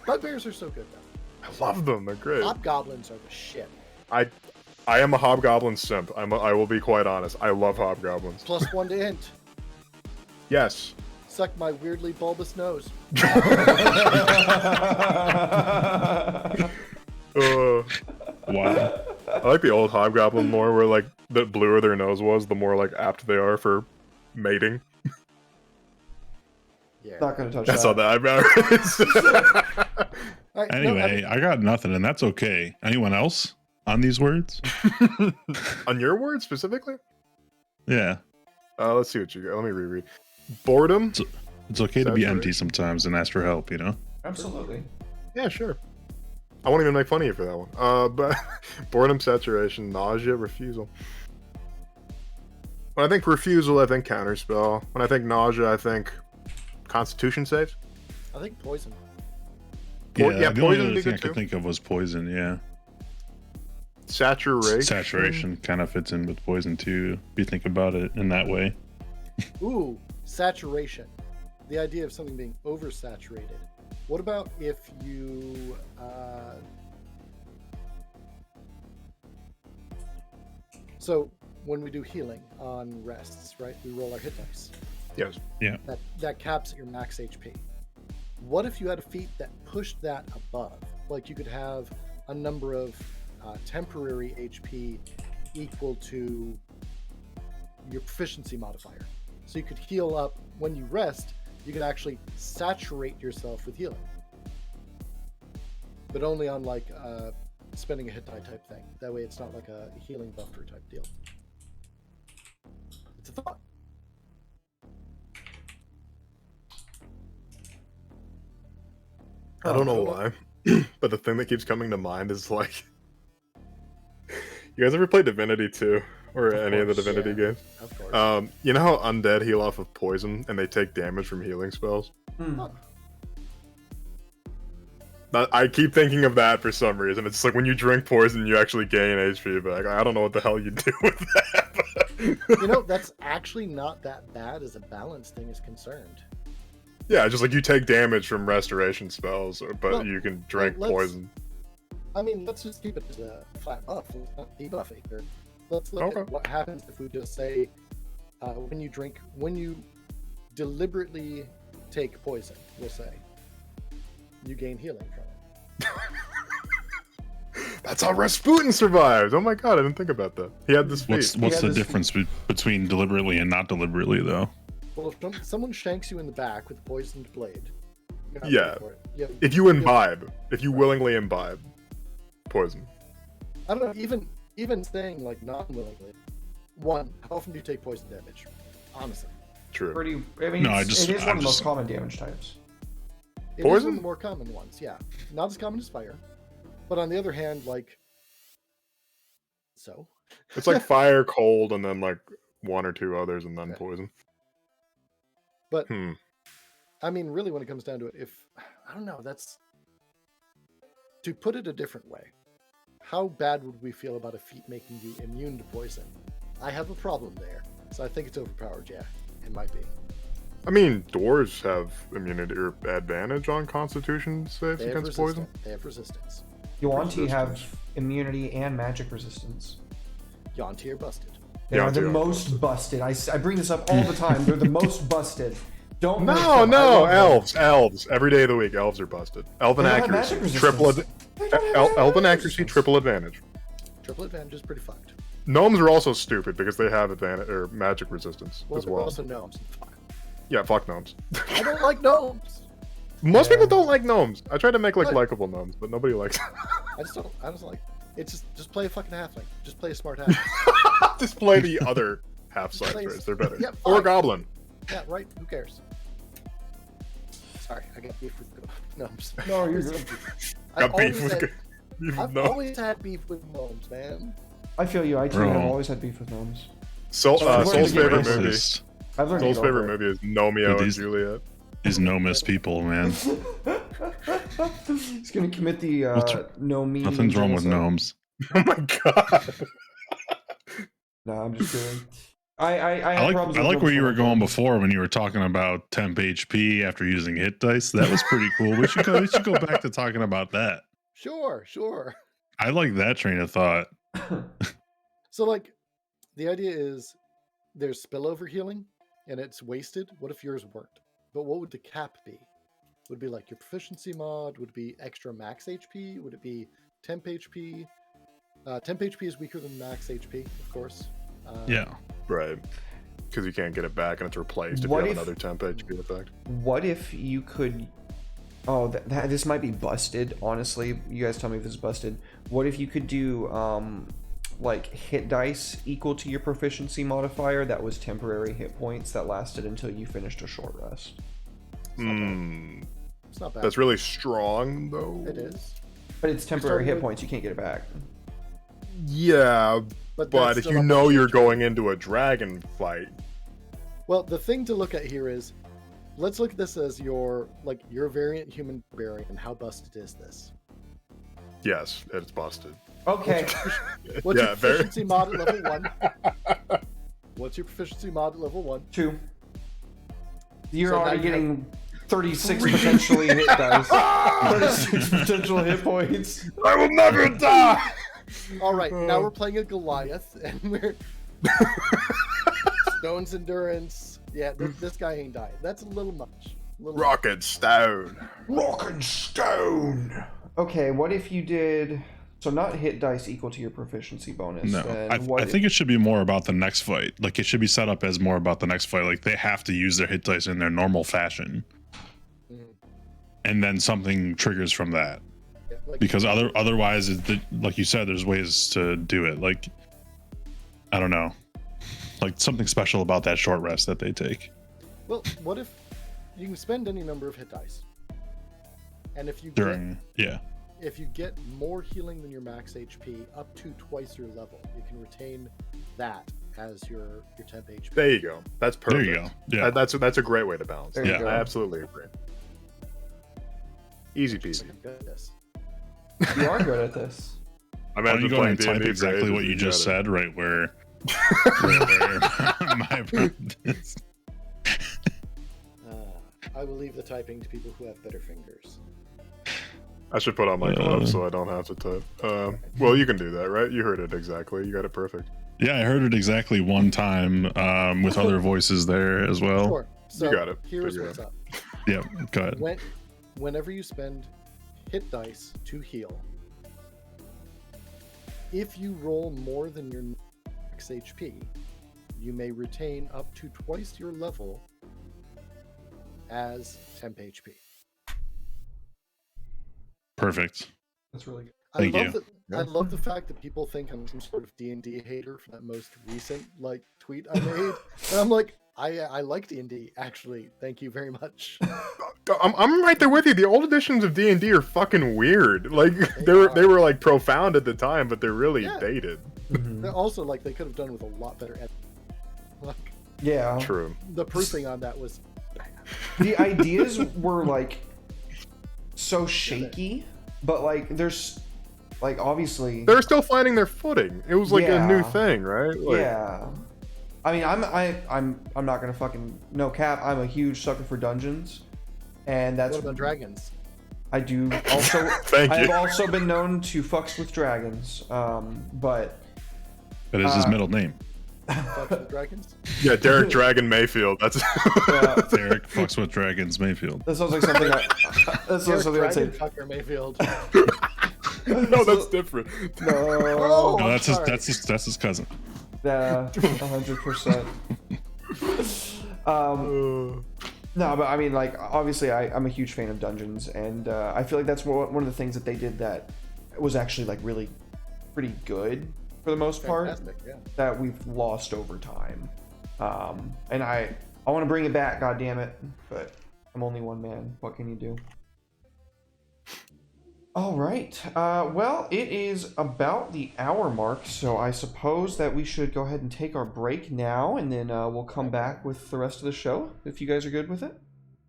Bugbears are so good though. I love them, they're great. Hobgoblins are the shit. I am a Hobgoblin simp. I will be quite honest. I love Hobgoblins. +1 to int. Yes. Suck my weirdly bulbous nose. Wow. I like the old Hobgoblin lore where, like, the bluer their nose was, the more, like, apt they are for mating. Yeah. Not gonna touch That's all that. that I All right, no, Anyway, I got nothing, and that's okay. Anyone else on these words? On your words specifically? Yeah. Let's see what you got. Let me reread. Boredom? It's okay to be Saturation. empty sometimes and ask for help, you know? Absolutely. Yeah, sure. I won't even make fun of you for that one. But boredom, saturation, nausea, refusal. When I think refusal, I think counterspell. When I think nausea, I think constitution saves. I think poison. Yeah, the only poison other would be thing I good could too. think of was poison, yeah. Saturation. Saturation kind of fits in with poison too, if you think about it in that way. Ooh, saturation. The idea of something being oversaturated. What about if you so when we do healing on rests, right? We roll our hit dice. Yes. That caps your max HP. What if you had a feat that pushed that above? Like you could have a number of temporary HP equal to your proficiency modifier. So you could heal up when you rest. You could actually saturate yourself with healing, but only on like spending a hit die type thing. That way, it's not like a healing buffer type deal. It's a thought. I don't know why, but the thing that keeps coming to mind is like, you guys ever play Divinity 2 or any of the course, Divinity yeah. games? Of course. You know how undead heal off of poison and they take damage from healing spells? Huh. I keep thinking of that for some reason. It's like when you drink poison, you actually gain HP back. I don't know what the hell you do with that. But... You know, that's actually not that bad as a balance thing is concerned. Yeah, just like you take damage from restoration spells, but Well, you can drink let's- poison. I mean, let's just keep it as a flat buff. Let's not debuff it here. Let's look Okay. at what happens if we just say, when you deliberately take poison, we'll say, you gain healing from it. That's how Rasputin survived. Oh my god, I didn't think about that. He had this feat. What's Yeah, the this- difference between deliberately and not deliberately, though? Well, if someone shanks you in the back with a poisoned blade, you're not Yeah. ready for it. If you imbibe, if you willingly imbibe poison. I don't know, even saying like non-willingly. One, how often do you take poison damage? Honestly, True. Pretty. I mean, No, it is one of the most common damage types. it is one Poison? of the more common ones. Yeah, not as common as fire, but on the other hand, like, so It's like fire, cold, and then like one or two others, and then Okay. poison. But Hmm. I mean, really, when it comes down to it, if I don't know, that's to put it a different way. How bad would we feel about a feat making you immune to poison? I have a problem there, so I think it's overpowered. Yeah, it might be. I mean, dwarves have immunity or advantage on Constitution saves They have against poison. resistance. They have resistance. Yuan-Ti have Resistance. immunity and magic resistance. Yuan-Ti are busted. They are Yuan-Ti the are most busted. I bring this up all the time. They're the most busted. Don't make No, them. I no, love them. elves. Every day of the week, elves are busted. Elven They don't have accuracy, magic triple. resistance. They don't have Elven magic accuracy, resistance. triple advantage. Triple advantage is pretty fucked. Gnomes are also stupid because they have advantage or magic resistance as They're well. also gnomes. Fuck. Yeah, fuck gnomes. I don't like gnomes. Most Yeah. people don't like gnomes. I tried to make like What? likable gnomes, but nobody likes. I just like. It's just play a fucking halfling. Just play a smart halfling. Just play the other half Play- sides. They're better. Yeah, Or fine. goblin. Yeah, right. Who cares? Sorry, I got beef with gnomes. No, you're good. I've Got beef always with had- beef with I've gnomes. always had beef with gnomes, man. I feel you. I too Bro. have always had beef with gnomes. Soul's I've learned to get favorite racist. movie. Racist. I've learned to Soul's get over favorite it. movie is Nomeo and these- Juliet. These no-miss people, man. He's gonna commit the no me. Nothing's wrong with gnomes. Oh my god. No, I'm just kidding. I have I problems like with where you gnomes were for going my before when you were talking about temp HP after using hit dice. That was pretty cool. We should go back to talking about that. Sure. I like that train of thought. So, like, the idea is there's spillover healing, and it's wasted. What if yours worked? But what would the cap be? Would it be like your proficiency mod? Would it be extra max HP? Would it be temp HP? Temp HP is weaker than max HP, of course. Yeah. Right. Because you can't get it back and it's replaced if What you have if- another temp HP effect. What if you could? Oh, this might be busted. Honestly, you guys tell me if this is busted. What if you could do like hit dice equal to your proficiency modifier that was temporary hit points that lasted until you finished a short rest? It's not bad. That's really strong though. It is. But it's temporary starting hit with- points. You can't get it back. Yeah, But but that's if still you up know to you're you. going into a dragon fight, Well, the thing to look at here is, let's look at this as your variant human barbarian. How busted is this? yes, it's busted. Okay. What's Yeah, your very- proficiency mod at level 1? What's your proficiency mod at level 1? 2. You're So now already you have- getting 36 potentially hit dice. 36 potential hit points. I will never die. All right, now we're playing a Goliath, and we're Stone's endurance. Yeah, this guy ain't dying. That's a little much. Rocket stone. Rock and stone. Okay, what if you did so not hit dice equal to your proficiency bonus? No, then what I if- think it should be more about the next fight. Like it should be set up as more about the next fight. Like they have to use their hit dice in their normal fashion, Mhm. and then something triggers from that. Yeah, like, Because otherwise, like you said, there's ways to do it. Like I don't know, like something special about that short rest that they take. well, what if you can spend any number of hit dice, and if you During if you get more healing than your max HP up to twice your level, you can retain that as your temp HP. There you go. That's there perfect. you go. Yeah, That's a great way to balance. There it. you Yeah. go. I absolutely agree. Easy peasy. Goodness. You are good at this. I why don't you go ahead and playing type D&D for exactly ages, what you just got it. said, right where my problem is. I will leave the typing to people who have better fingers. I should put on my gloves so I don't have to type. Well, you can do that, right? You heard it exactly. You got it perfect. Yeah, I heard it exactly one time with other voices there as well. Sure. So got it. here's Figure what's up. Yeah, go ahead. Whenever you spend hit dice to heal, if you roll more than your max HP, you may retain up to twice your level as temp HP. Perfect. That's really good. Thank I you. love I love the fact that people think I'm some sort of D&D hater for that most recent tweet I made, and I'm like, I like D&D actually. Thank you very much. I'm right there with you. The old editions of D&D are fucking weird. Like they were like profound at the time, but they're really Yeah. dated. They're also they could have done with a lot better editing. Like Yeah. True. the proofing on that was The ideas were so shaky, but there's obviously They're still finding their footing. It was like a new Yeah. thing, right? Like, yeah. I mean, I'm not gonna fucking no cap. I'm a huge sucker for dungeons, and that's what about dragons? I do also. Thank I have you. also been known to fucks with dragons, but That is his middle name. Fuck with dragons? Yeah, Derek Dragon Mayfield. That's Derek fucks with dragons Mayfield. that sounds like something. That sounds like something I'd say. Dragon fucker Mayfield. No, that's different. No. Oh, No, I'm that's his, sorry. that's his cousin. Yeah, 100%. No, but I mean, like, obviously, I'm a huge fan of dungeons, and I feel like that's one of the things that they did that was actually like really pretty good for the most part. Fantastic, yeah. That we've lost over time, and I want to bring it back. God damn it! But I'm only one man. What can you do? All right. Well, it is about the hour mark, so I suppose that we should go ahead and take our break now, and then we'll come back with the rest of the show, if you guys are good with it.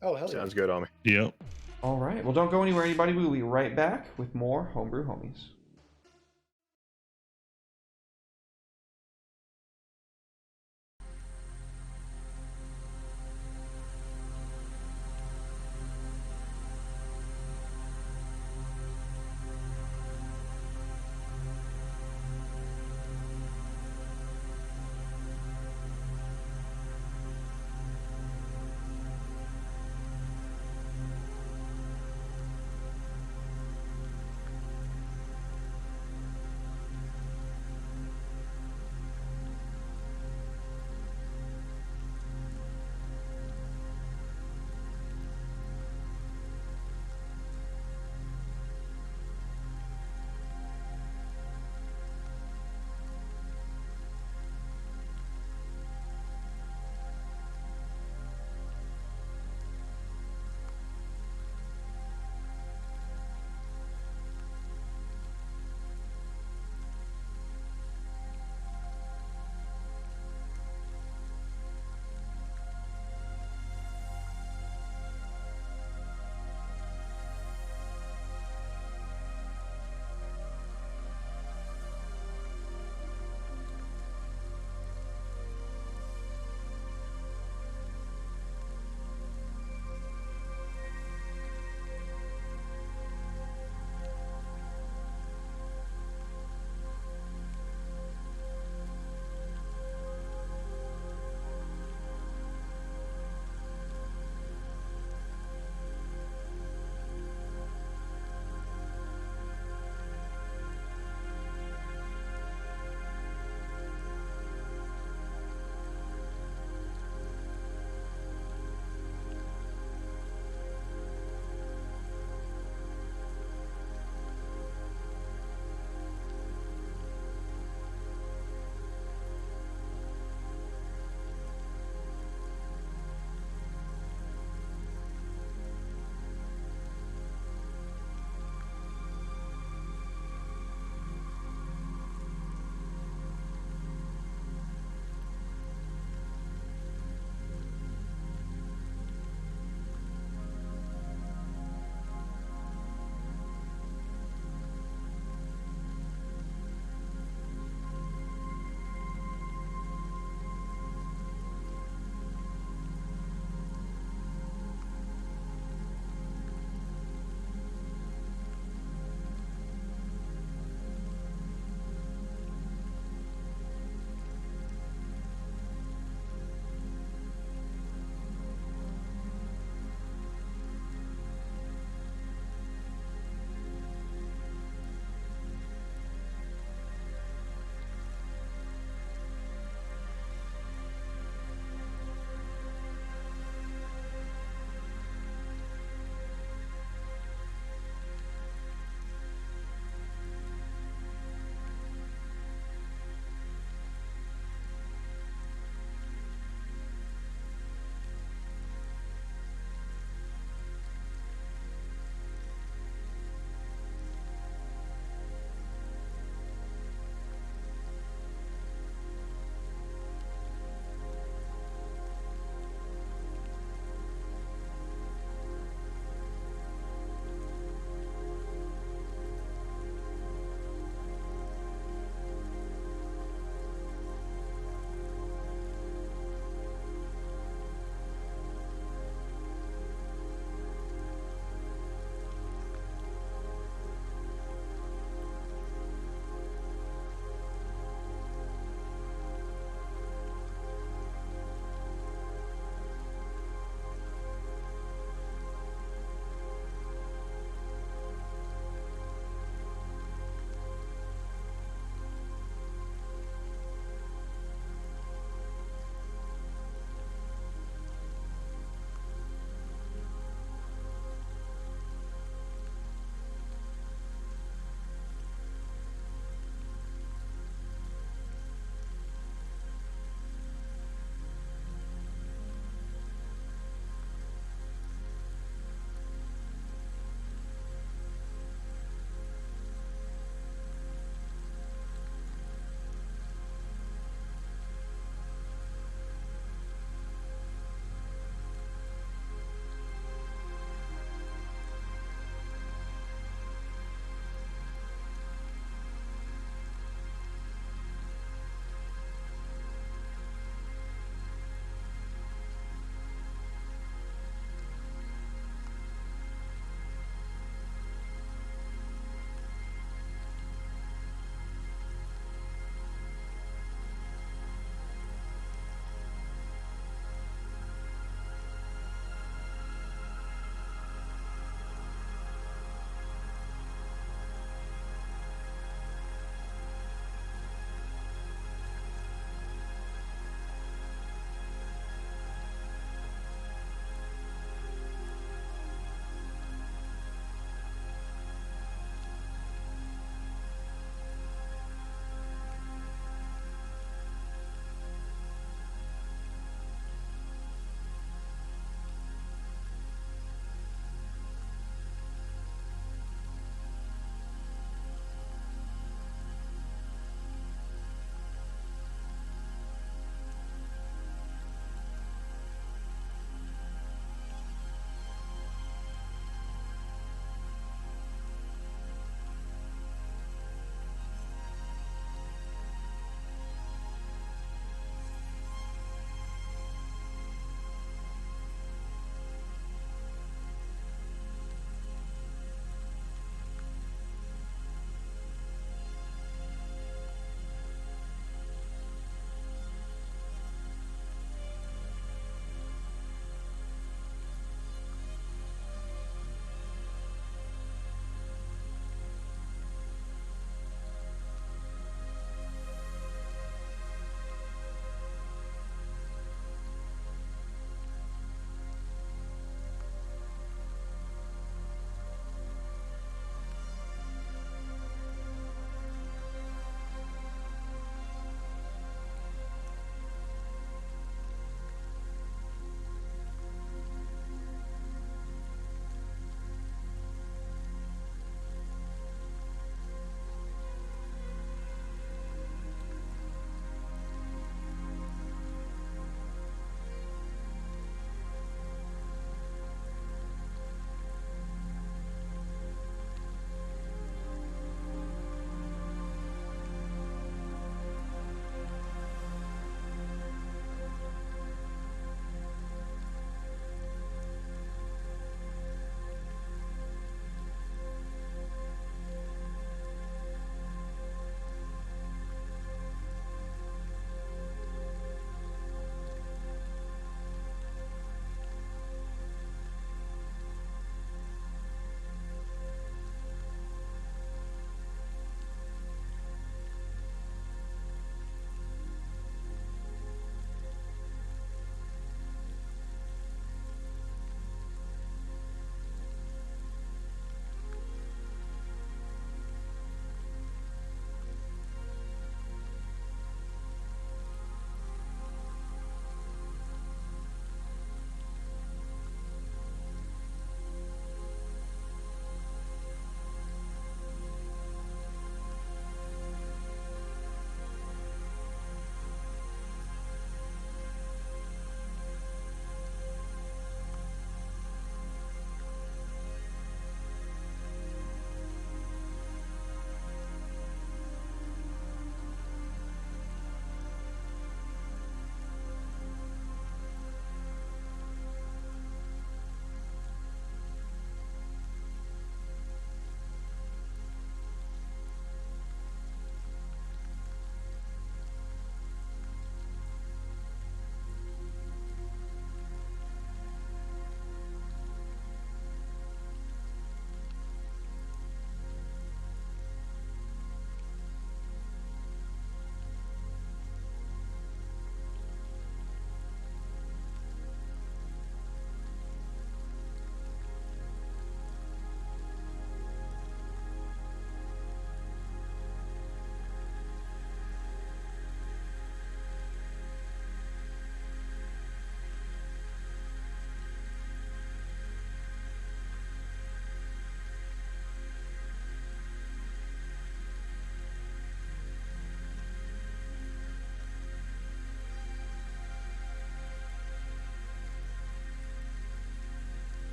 Oh, hell yeah. Sounds good on me. Yep. All right. Well, don't go anywhere, anybody. We'll be right back with more Homebrew Homies.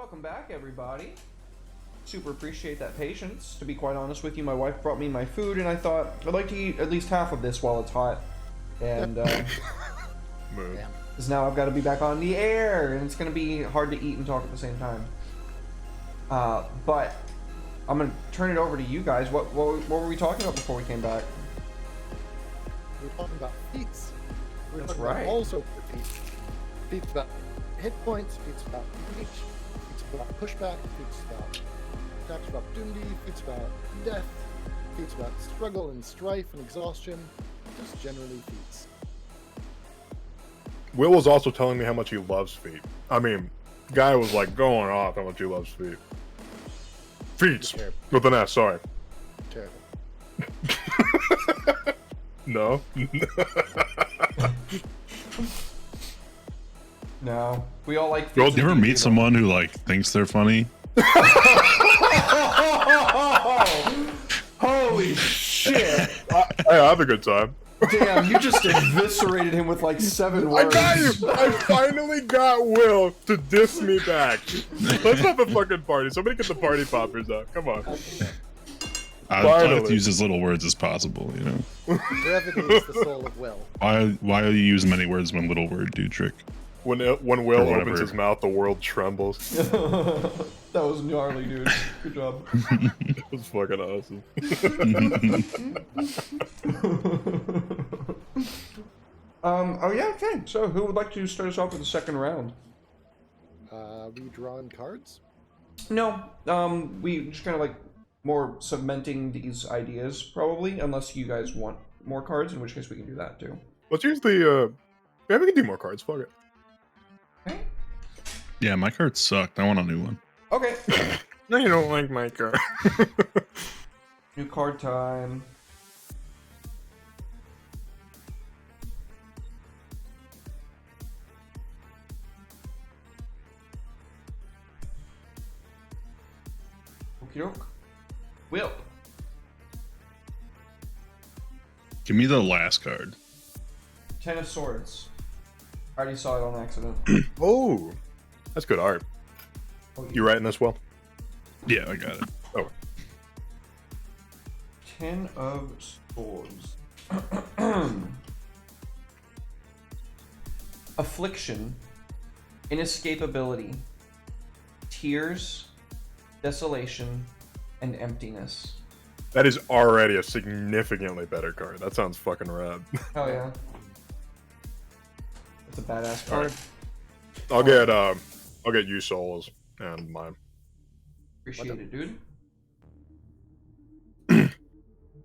Welcome back, everybody. Super appreciate that patience. To be quite honest with you, my wife brought me my food, and I thought I'd like to eat at least half of this while it's hot. And because now I've got to be back on the air, and it's going to be hard to eat and talk at the same time. But I'm going to turn it over to you guys. What were we talking about before we came back? We were talking about feats. We were That's talking right. about all sorts of feats. Feats about hit points, feats about reach, feats about pushback, feats about attacks of opportunity, feats about death, feats about struggle and strife and exhaustion, just generally feats. Will was also telling me how much he loves feet. I mean, guy was like going off how much he loves feet. Feats with an S. Sorry. Terrible. No. No, we all like. You ever meet someone who like thinks they're funny? Holy shit! I have a good time. Damn, you just eviscerated him with like 7 words. I got you! I finally got Will to diss me back. Let's have a fucking party. Somebody get the party poppers out. Come on. I try to use as little words as possible, you know. Brevity is the soul of Will. Why do you use many words when little words do trick? When Will opens his mouth, the world trembles. That was gnarly, dude. Good job. It was fucking awesome. Oh yeah, okay. So who would like to start us off with the second round? We drawing cards? No, we just kind of like more cementing these ideas, probably, unless you guys want more cards, in which case we can do that too. Let's use the, yeah, we can do more cards, fuck it. Okay. Yeah, my cards sucked. I want a new one. Okay. No, you don't like my card. New card time. Okie doke. Will. Give me the last card. 10 of Swords. I already saw it on accident. Oh, that's good art. Oh, You writing this well? Yeah, I got it. Oh. 10 of Swords. Affliction. Inescapability. Tears. Desolation. And emptiness. That is already a significantly better card. That sounds fucking rad. Hell yeah. That's a badass card. I'll get you souls and mine. Appreciate it, dude.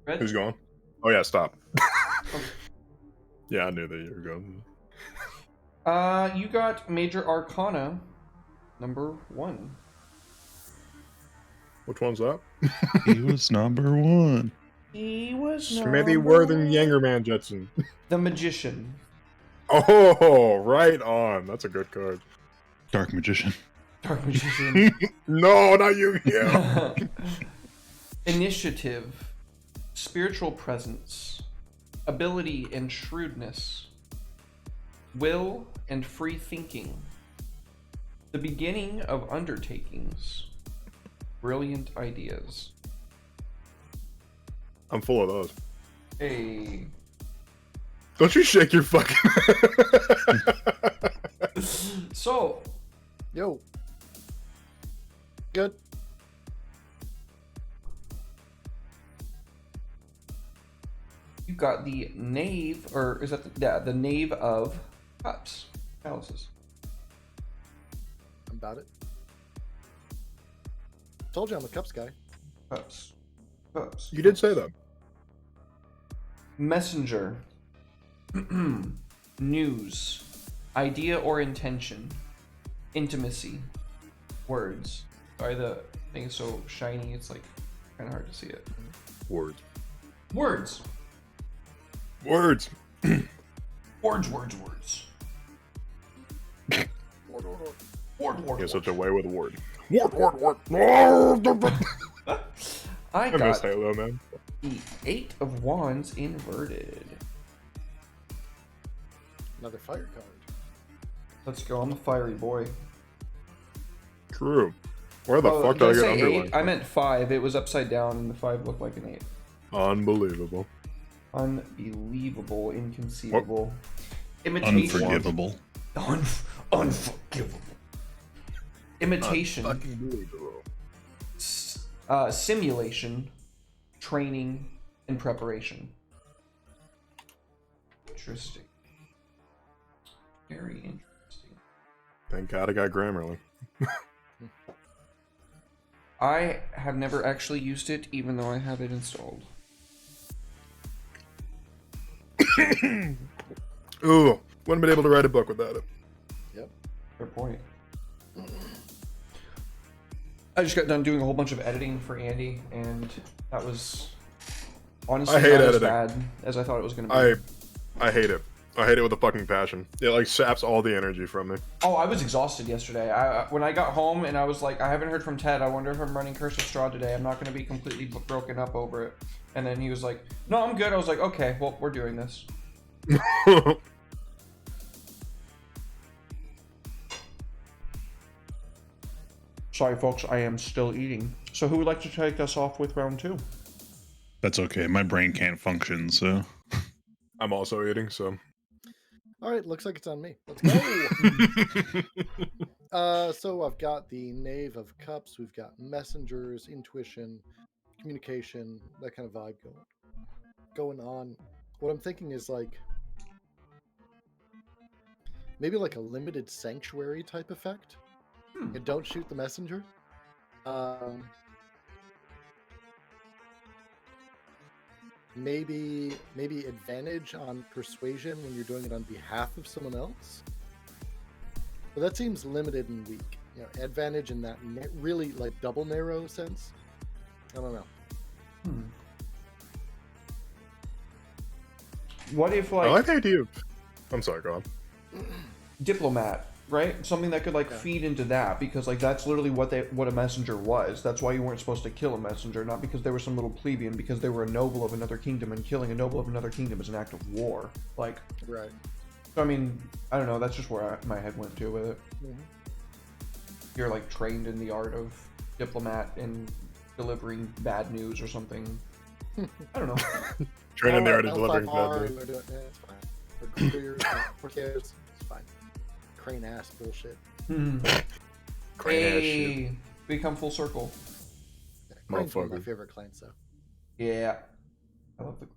Red? Who's going? Oh yeah, stop. Yeah, I knew that you were going. You got Major Arcana, number 1. Which one's that? He was number 1. He was Smithy Worthen Yangerman Jetson. the Magician. Oh, right on. That's a good card. Dark Magician. Dark Magician. No, not you. Yeah. Initiative. Spiritual presence. Ability and shrewdness. Will and free thinking. The beginning of undertakings. Brilliant ideas. I'm full of those. Hey. Don't you shake your fucking. So. Yo. Good. You got the Knave, or is that the Knave of Cups. Chalices. I'm about it. Told you I'm a cups guy. Cups. You did say that. Messenger. News. Idea or intention. Intimacy. Words. Sorry, the thing is so shiny, it's like kind of hard to see it. Words. Words. Words. Words. Word. You're such a way with a word. I I miss got Halo, man. the 8 of Wands inverted. Another fire card. Let's go. I'm a fiery boy. True. Where the fuck did I did I get say underlined? 8? I meant 5. It was upside down, and the 5 looked like an 8. Unbelievable. Unbelievable, inconceivable. Imitation. Unforgivable. Unforgivable. Imitation. Unbelievable. Simulation, training, and preparation. Interesting. Very interesting. Thank God I got Grammarly. I have never actually used it, even though I have it installed. Ooh, wouldn't been able to write a book without it. Yep. Fair point. I just got done doing a whole bunch of editing for Andy, and that was honestly I hate not as editing. bad as I thought it was going to be. I hate it. I hate it with a fucking passion. It like saps all the energy from me. Oh, I was exhausted yesterday. When I got home and I was like, I haven't heard from Ted. I wonder if I'm running Curse of Straw today. I'm not going to be completely broken up over it. And then he was like, no, I'm good. I was like, okay, well, we're doing this. Sorry, folks, I am still eating. So who would like to take us off with round 2? That's okay. My brain can't function, so. I'm also eating, so. All right, looks like it's on me. Let's go. So I've got the Knave of Cups. We've got messengers, intuition, communication, that kind of vibe going on. What I'm thinking is like maybe like a limited sanctuary type effect. And don't shoot the messenger. Maybe advantage on persuasion when you're doing it on behalf of someone else. But that seems limited and weak. You know, advantage in that really like double narrow sense. I don't know. What if I like the idea of... I'm sorry, go on. diplomat, right? Something that could feed into that, because like that's literally what a messenger was. That's why you weren't supposed to kill a messenger, not because they were some little plebeian, because they were a noble of another kingdom, and killing a noble of another kingdom is an act of war. Like, Right. so I mean, I don't know. That's just where my head went to with it. Mm-hmm. You're like trained in the art of diplomat and delivering bad news or something. I don't know. Training the art of delivering L5R, bad news. it's fine. Or couriers, who cares? It's fine. Crane ass bullshit. Crane ass Hey, shit. we come full circle. Yeah, Crane's one of my Motherfucker. favorite clans, though. Yeah, I love the.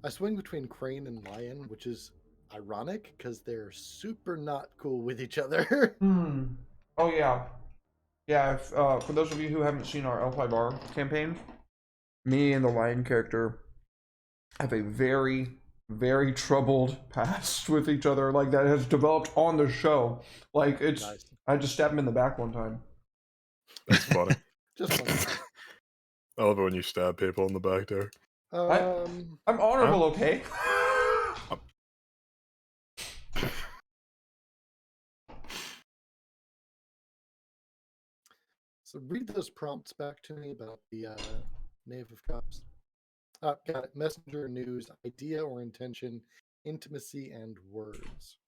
I swing between Crane and Lion, which is ironic because they're super not cool with each other. Oh yeah, yeah. If, for those of you who haven't seen our L5R campaign, me and the Lion character have a very, very troubled past with each other. Like that has developed on the show. Like it's. Nice. I just stabbed him in the back one time. That's funny. Just fun. I love it when you stab people in the back there. I'm honorable, okay? So read those prompts back to me about the Knave of Cups. Got it. Messenger, news, idea or intention, intimacy, and words.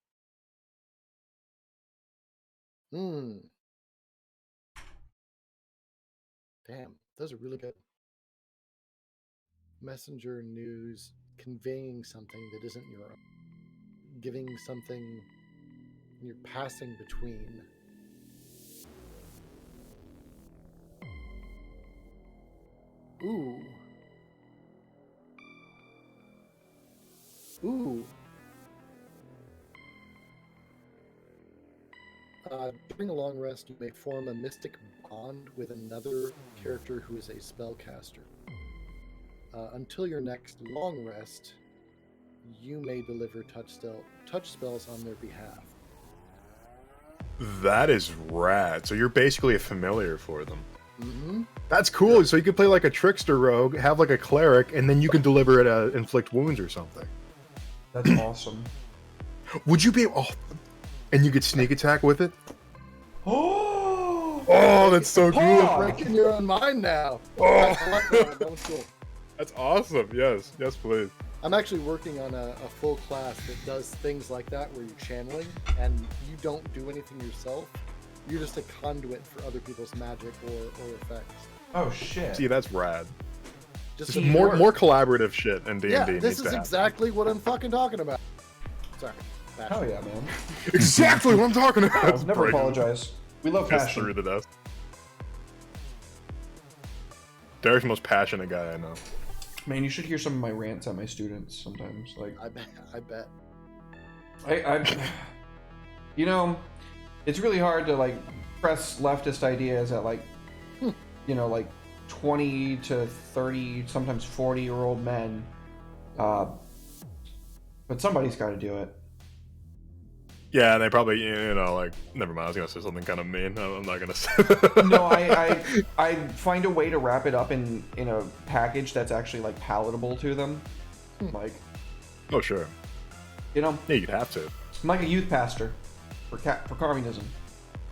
Damn, those are really good. Messenger, news, conveying something that isn't your own. Giving something you're passing between. Ooh. During a long rest, you may form a mystic bond with another character who is a spellcaster. Until your next long rest, you may deliver touch spells on their behalf. That is rad. So you're basically a familiar for them. Mm-hmm. That's cool. So you could play like a trickster rogue, have like a cleric, and then you can deliver it inflict wounds or something. That's awesome. Would you be? Oh, and you could sneak attack with it. Oh, That's so cool. Breaking your own mind now. Oh. I like that one. That was cool. That's awesome. Yes, please. I'm actually working on a full class that does things like that, where you're channeling and you don't do anything yourself. You're just a conduit for other people's magic or effects. Oh shit. See, that's rad. Just Just more collaborative shit in D&D Yeah, needs this to is happen. exactly what I'm fucking talking about. Sorry. Hell yeah, man. Exactly what I'm talking about. I'll never Breaking apologize. We love Just passion. through the dust. Derek's the most passionate guy I know. Man, you should hear some of my rants at my students sometimes. Like, I bet. I you know, it's really hard to like press leftist ideas at like, you know, like 20 to 30, sometimes 40-year-old men. But somebody's got to do it. Yeah, and they probably, you know, like, never mind, I was going to say something kind of mean. I'm not going to say No, I find a way to wrap it up in a package that's actually like palatable to them. Like, Oh, sure. you know, Yeah, you'd have to. I'm like a youth pastor for communism.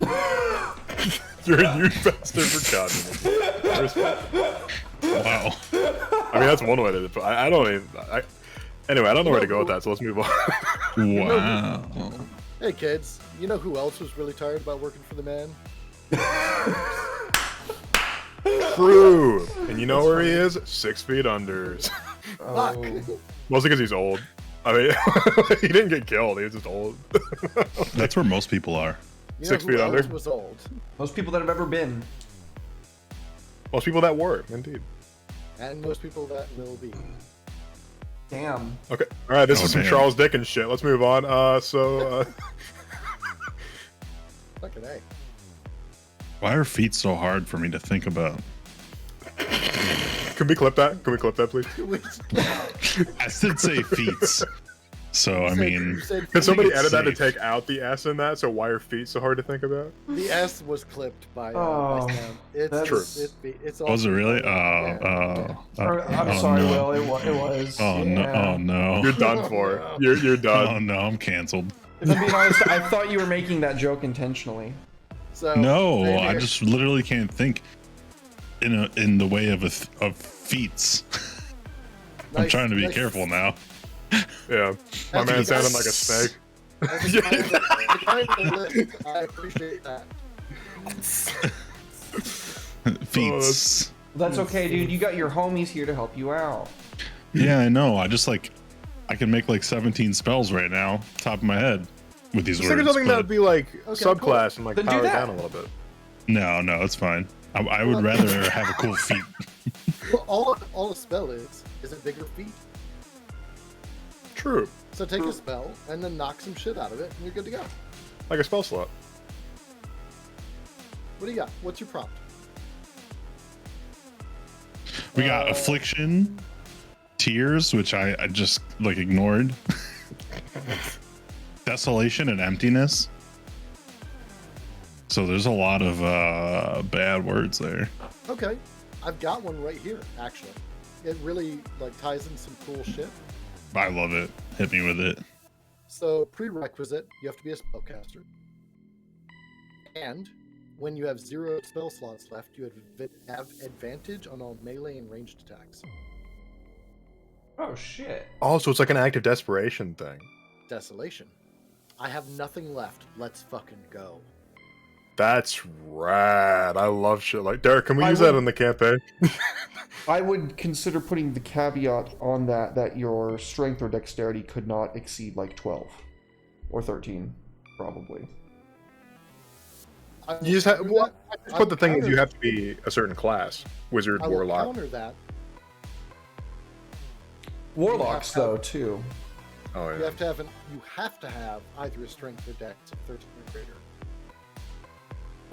You're a youth pastor for communism. Respect. Wow. I mean, that's one way to put it. I don't even... Anyway, I don't know where to go with that, so let's move on. Wow. Hey kids, you know who else was really tired about working for the man? True. And you know where he is? 6 feet unders. Fuck. Mostly because he's old. I mean, he didn't get killed. He was just old. That's where most people are. You know 6 who feet else under? was old? Most people that have ever been. Most people that were, indeed. And most people that will be. Damn. Okay. All right. This Oh, is some damn. Charles Dickens shit. Let's move on. Fucking A. Why are feet so hard for me to think about? Can we clip that? Can we clip that, please? I did say feet. So, I mean, Can somebody it's edit that to safe. take out the S in that? So why are feet so hard to think about? The S was clipped by Oh, Sam. It's that's- True. It's all was it really? Yeah. I'm sorry, no. Will. It was. Oh, no. yeah. Oh, no. You're done for. You're Oh, done. no. I'm canceled. If I'm being honest, I thought you were making that joke intentionally. So No, same I here. just literally can't think in the way of feats. I'm Nice- trying to be nice- careful now. Yeah. My man sounded like a snake. That's a kind of list. I appreciate that. Feats. That's okay, dude. You got your homies here to help you out. Yeah, I know. I can make like 17 spells right now, top of my head, with these Just words. think of something that but- would be like Okay, subclass and like Then do power it that. down a little bit. No, it's fine. I would rather have a cool feat. Well, all a spell is a bigger feat. True. So take a spell and then knock some shit out of it, and you're good to go. Like a spell slot. What do you got? What's your prompt? We got affliction, tears, which I just like ignored, desolation, and emptiness. So there's a lot of bad words there. Okay, I've got one right here. Actually, it really like ties in some cool shit. I love it. Hit me with it. So prerequisite, you have to be a spellcaster, and when you have 0 spell slots left, you have advantage on all melee and ranged attacks. Oh shit. Oh, so it's like an act of desperation thing. Desolation. I have nothing left. Let's fucking go. That's rad. I love shit like Derek. Can we I use would- that in the campaign? I would consider putting the caveat on that your strength or dexterity could not exceed like 12 or 13, probably. You just have. Well, but the thing is, counter- you have to be a certain class: wizard, I will warlock. counter that. Warlocks, You have to though, too. Oh You yeah. have to have either a strength or dex of 13 or greater.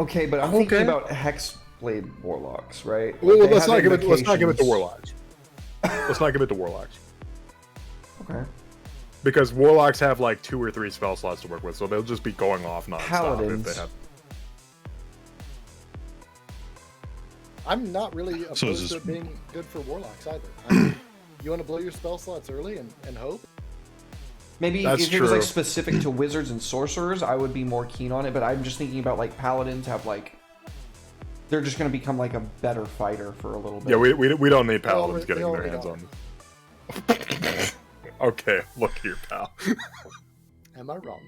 Okay, but I'm Okay. thinking about Hexblade Warlocks, right? Well, Like, they let's have not give it. Let's not give it to invocations. warlocks. Let's not give it to warlocks Okay. because warlocks have like 2 or 3 spell slots to work with, so they'll just be going off nonstop Paladins. if they have. I'm not really So is opposed this- to it being good for warlocks either. I mean, you want to blow your spell slots early and hope? Maybe That's if it was like true. specific to wizards and sorcerers, I would be more keen on it. But I'm just thinking about like paladins have like they're just going to become like a better fighter for a little bit. Yeah, we don't need paladins already- getting they their already hands are. on this. Okay, look here, pal. Am I wrong?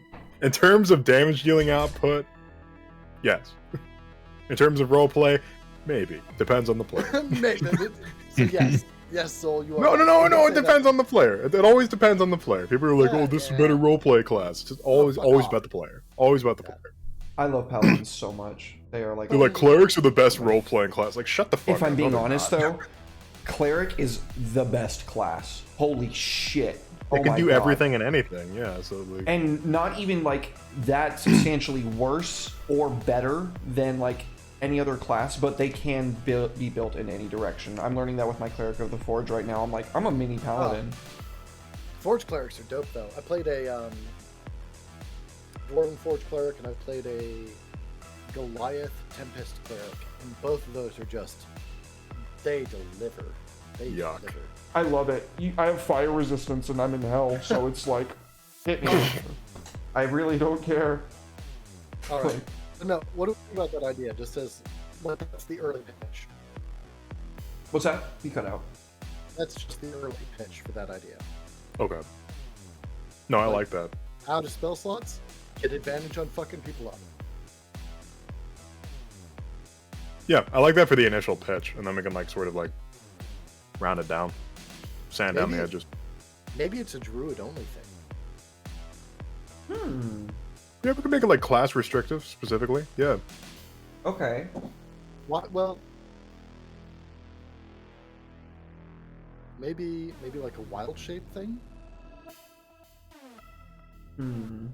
In terms of damage dealing output, Yes. In terms of roleplay, maybe. Depends on the player. Maybe. So yes, Soul, you are. No. It depends on the player. It always depends on the player. People are like, "Oh, this is a better roleplay class." It's just always about the player. Always about the player. I love paladins so much. They are like. They're like clerics are the best role-playing class. Like, shut the fuck up. If I'm being No, they're honest, not. though, cleric is the best class. Holy shit! They Oh can my do God. everything and anything. Yeah. So like, And not even like that substantially worse or better than like any other class, but they can be built in any direction. I'm learning that with my cleric of the forge right now. I'm like, I'm a mini paladin. Forge clerics are dope though. I played a Dwarven Forge cleric and I played a Goliath Tempest cleric, and both of those are just they deliver. They Yuck. deliver. I love it. I have fire resistance and I'm in hell, so it's like, hit me. I really don't care. All right. No, what do you think about that idea? Just as that's the early pitch. What's that? You cut out. That's just the early pitch for that idea. okay. No, I like that. Out of spell slots, get advantage on fucking people up. Yeah, I like that for the initial pitch, and then we can like sort of like round it down, sand down the Maybe- edges. Maybe it's a druid only thing. Yeah, we can make it like class restrictive specifically. Yeah. Okay. What? Well, maybe like a wild shape thing. Hmm.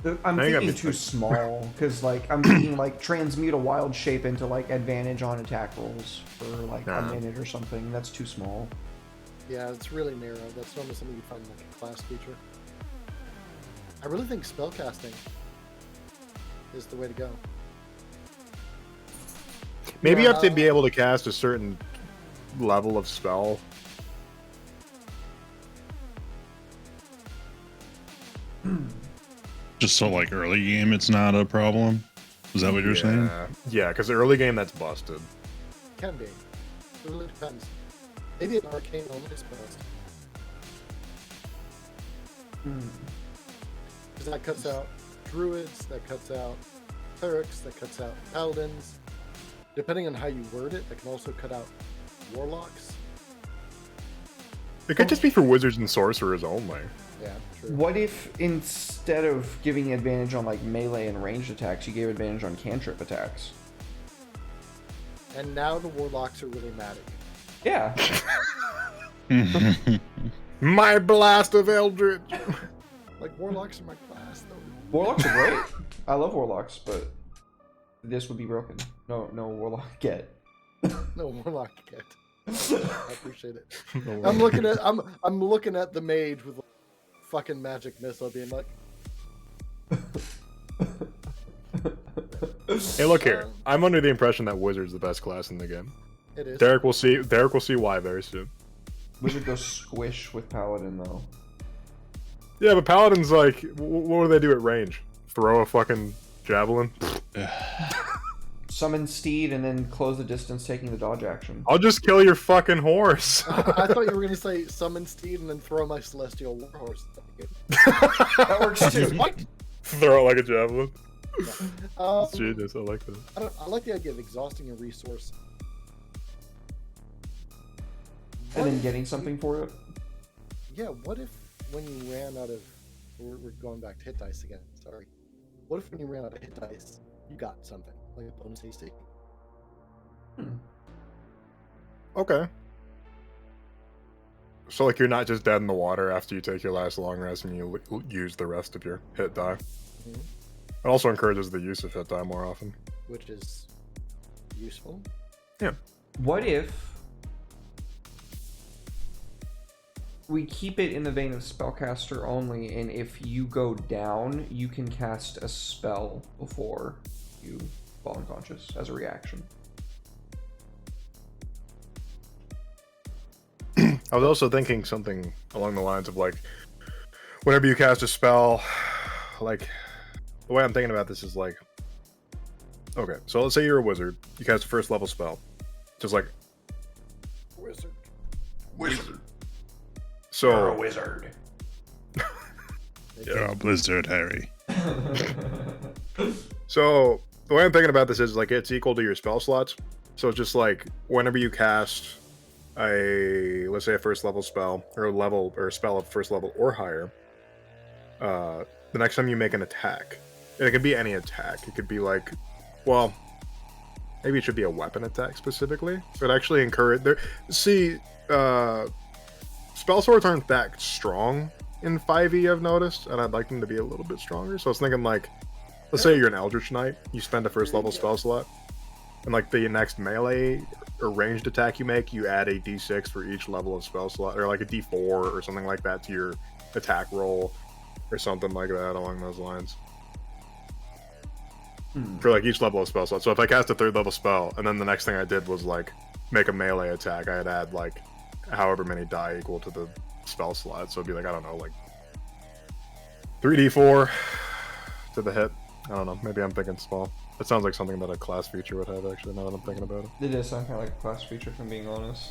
I'm I think thinking I'm- too small because like I'm thinking like transmute a wild shape into like advantage on attack rolls for like a Nah. minute or something. That's too small. Yeah, it's really narrow. That's normally something you find in like a class feature. I really think spellcasting is the way to go. Maybe you have to Yeah. be able to cast a certain level of spell. Just so like early game, it's not a problem. Is that what you're saying? Yeah, because early game that's busted. Can be. It really depends. Maybe an arcane only spells. Because that cuts out druids, that cuts out clerics, that cuts out paladins. Depending on how you word it, that can also cut out warlocks. It could just be for wizards and sorcerers only. Yeah, true. What if instead of giving advantage on like melee and ranged attacks, you gave advantage on cantrip attacks? And now the warlocks are really mad at you. Yeah. My blast of Eldritch. Like, warlocks are my class, though. Warlocks are great. I love warlocks, but this would be broken. No warlock get. No warlock get. I appreciate it. I'm looking at the mage with a fucking magic missile being like, Hey, look here. I'm under the impression that wizard's the best class in the game. it is. Derek will see why very soon. Wizard goes squish with paladin though. Yeah, but paladins like, what do they do at range? Throw a fucking javelin? Summon steed and then close the distance, taking the dodge action. I'll just kill your fucking horse. I thought you were gonna say summon steed and then throw my celestial warhorse. That works too. Throw it like a javelin. Um, Genius, I like that. I like the idea of exhausting a resource. And then getting something for it. Yeah, what if when you ran out of... We're going back to hit dice again, sorry. What if when you ran out of hit dice, you got something, like a bonus AC? Okay. So like you're not just dead in the water after you take your last long rest and you use the rest of your hit die. Mhm. It also encourages the use of hit die more often. Which is useful. Yeah. What if we keep it in the vein of spellcaster only, and if you go down, you can cast a spell before you fall unconscious as a reaction? I was also thinking something along the lines of like, whenever you cast a spell, like, the way I'm thinking about this is like, okay, so let's say you're a wizard, you cast a first level spell, just like, Wizard. wizard. You're a So wizard. You're a blizzard, Harry. So the way I'm thinking about this is like it's equal to your spell slots. So it's just like whenever you cast let's say a first level spell or spell of first level or higher, the next time you make an attack, and it could be any attack. It could be like, well, maybe it should be a weapon attack specifically. It actually encourage there. See, spell swords aren't that strong in 5e, I've noticed, and I'd like them to be a little bit stronger. So I was thinking like, let's say you're an Eldritch Knight, you spend a first level spell slot, and like the next melee or ranged attack you make, you add a d6 for each level of spell slot, or like a d4 or something like that to your attack roll, or something like that along those lines. For like each level of spell slot. So if I cast a 3rd level spell, and then the next thing I did was like make a melee attack, I'd add like however many die equal to the spell slot. So it'd be like, I don't know, like 3d4 to the hit. I don't know, maybe I'm thinking small. That sounds like something that a class feature would have, actually, now that I'm thinking about it. It does sound kind of like a class feature, if I'm being honest.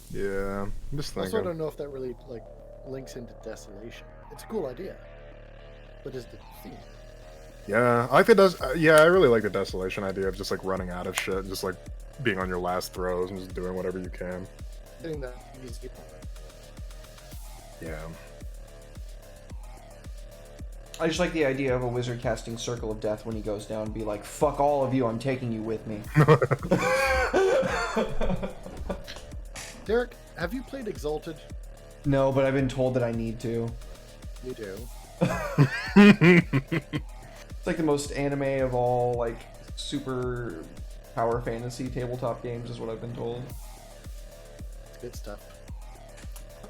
Yeah, I'm just thinking. Also, I don't know if that really like links into Desolation. It's a cool idea, but is the theme? Yeah, I like the yeah, I really like the Desolation idea of just like running out of shit and just like being on your last throws and just doing whatever you can. Getting that easy. Yeah. I just like the idea of a wizard casting Circle of Death when he goes down and be like, fuck all of you, I'm taking you with me. Derek, have you played Exalted? No, but I've been told that I need to. You do. It's like the most anime of all, like, super power fantasy tabletop games is what I've been told. It's good stuff.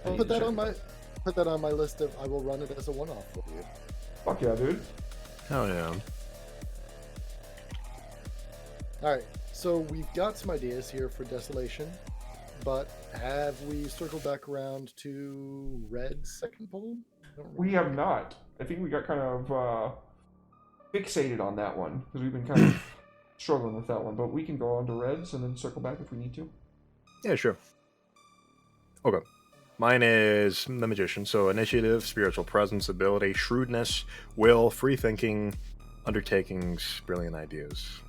I I'll need put to that check on it my list of I will run it as a one-off for you. Fuck yeah, dude. Hell yeah. Alright, so we've got some ideas here for Desolation, but have we circled back around to Red's second poll? We have not. I think we got kind of fixated on that one because we've been kind of struggling with that one, but we can go on to Reds and then circle back if we need to. Yeah, sure. Okay. Mine is the Magician. So initiative, spiritual presence, ability, shrewdness, will, free thinking, undertakings, brilliant ideas.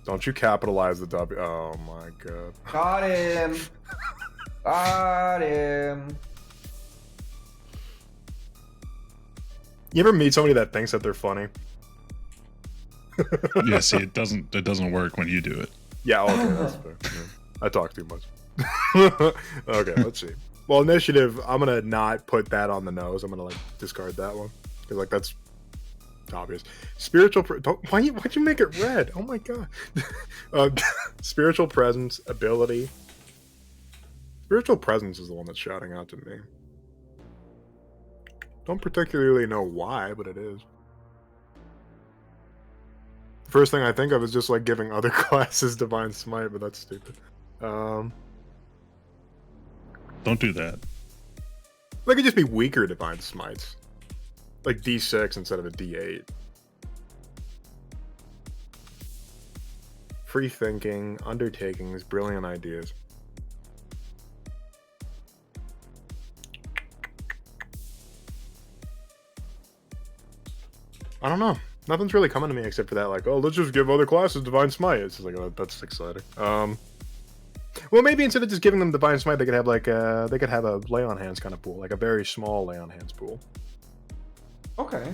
Don't you capitalize the W. Oh my god. Got him. Got him. You ever meet somebody that thinks that they're funny? Yeah, see, it doesn't work when you do it. Yeah, okay, that's fair. Yeah. I talk too much. Okay, let's see. Well, initiative, I'm gonna not put that on the nose. I'm gonna like discard that one because like that's obvious. Spiritual. Why'd you make it red? Oh my god. Spiritual presence, ability. Spiritual presence is the one that's shouting out to me. Don't particularly know why, but it is. First thing I think of is just like giving other classes Divine Smite, but that's stupid. Don't do that. They could just be weaker Divine Smites. Like D6 instead of a D8. Free thinking, undertakings, brilliant ideas. I don't know. Nothing's really coming to me except for that, like, oh, let's just give other classes Divine Smite. It's just like, oh, that's exciting. Well, maybe instead of just giving them Divine Smite, they could have like they could have a lay on hands kind of pool, like a very small lay on hands pool. Okay.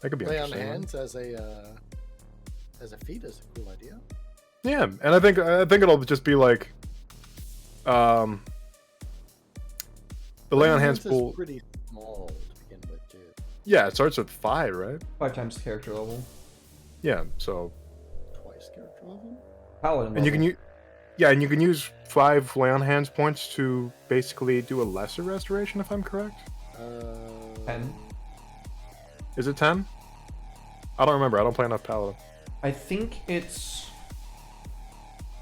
That could be Lay on interesting. hands as a feat is a cool idea. Yeah, and I think it'll just be like, the lay on hands is pool. pretty small to begin with, too. Yeah, it starts with 5, right? 5 times the character level. Yeah, so Twice character level. Paladin and you can use, yeah, and you can use 5 lay on hands points to basically do a lesser restoration, if I'm correct. 10. Is it 10? I don't remember. I don't play enough Paladin. I think it's...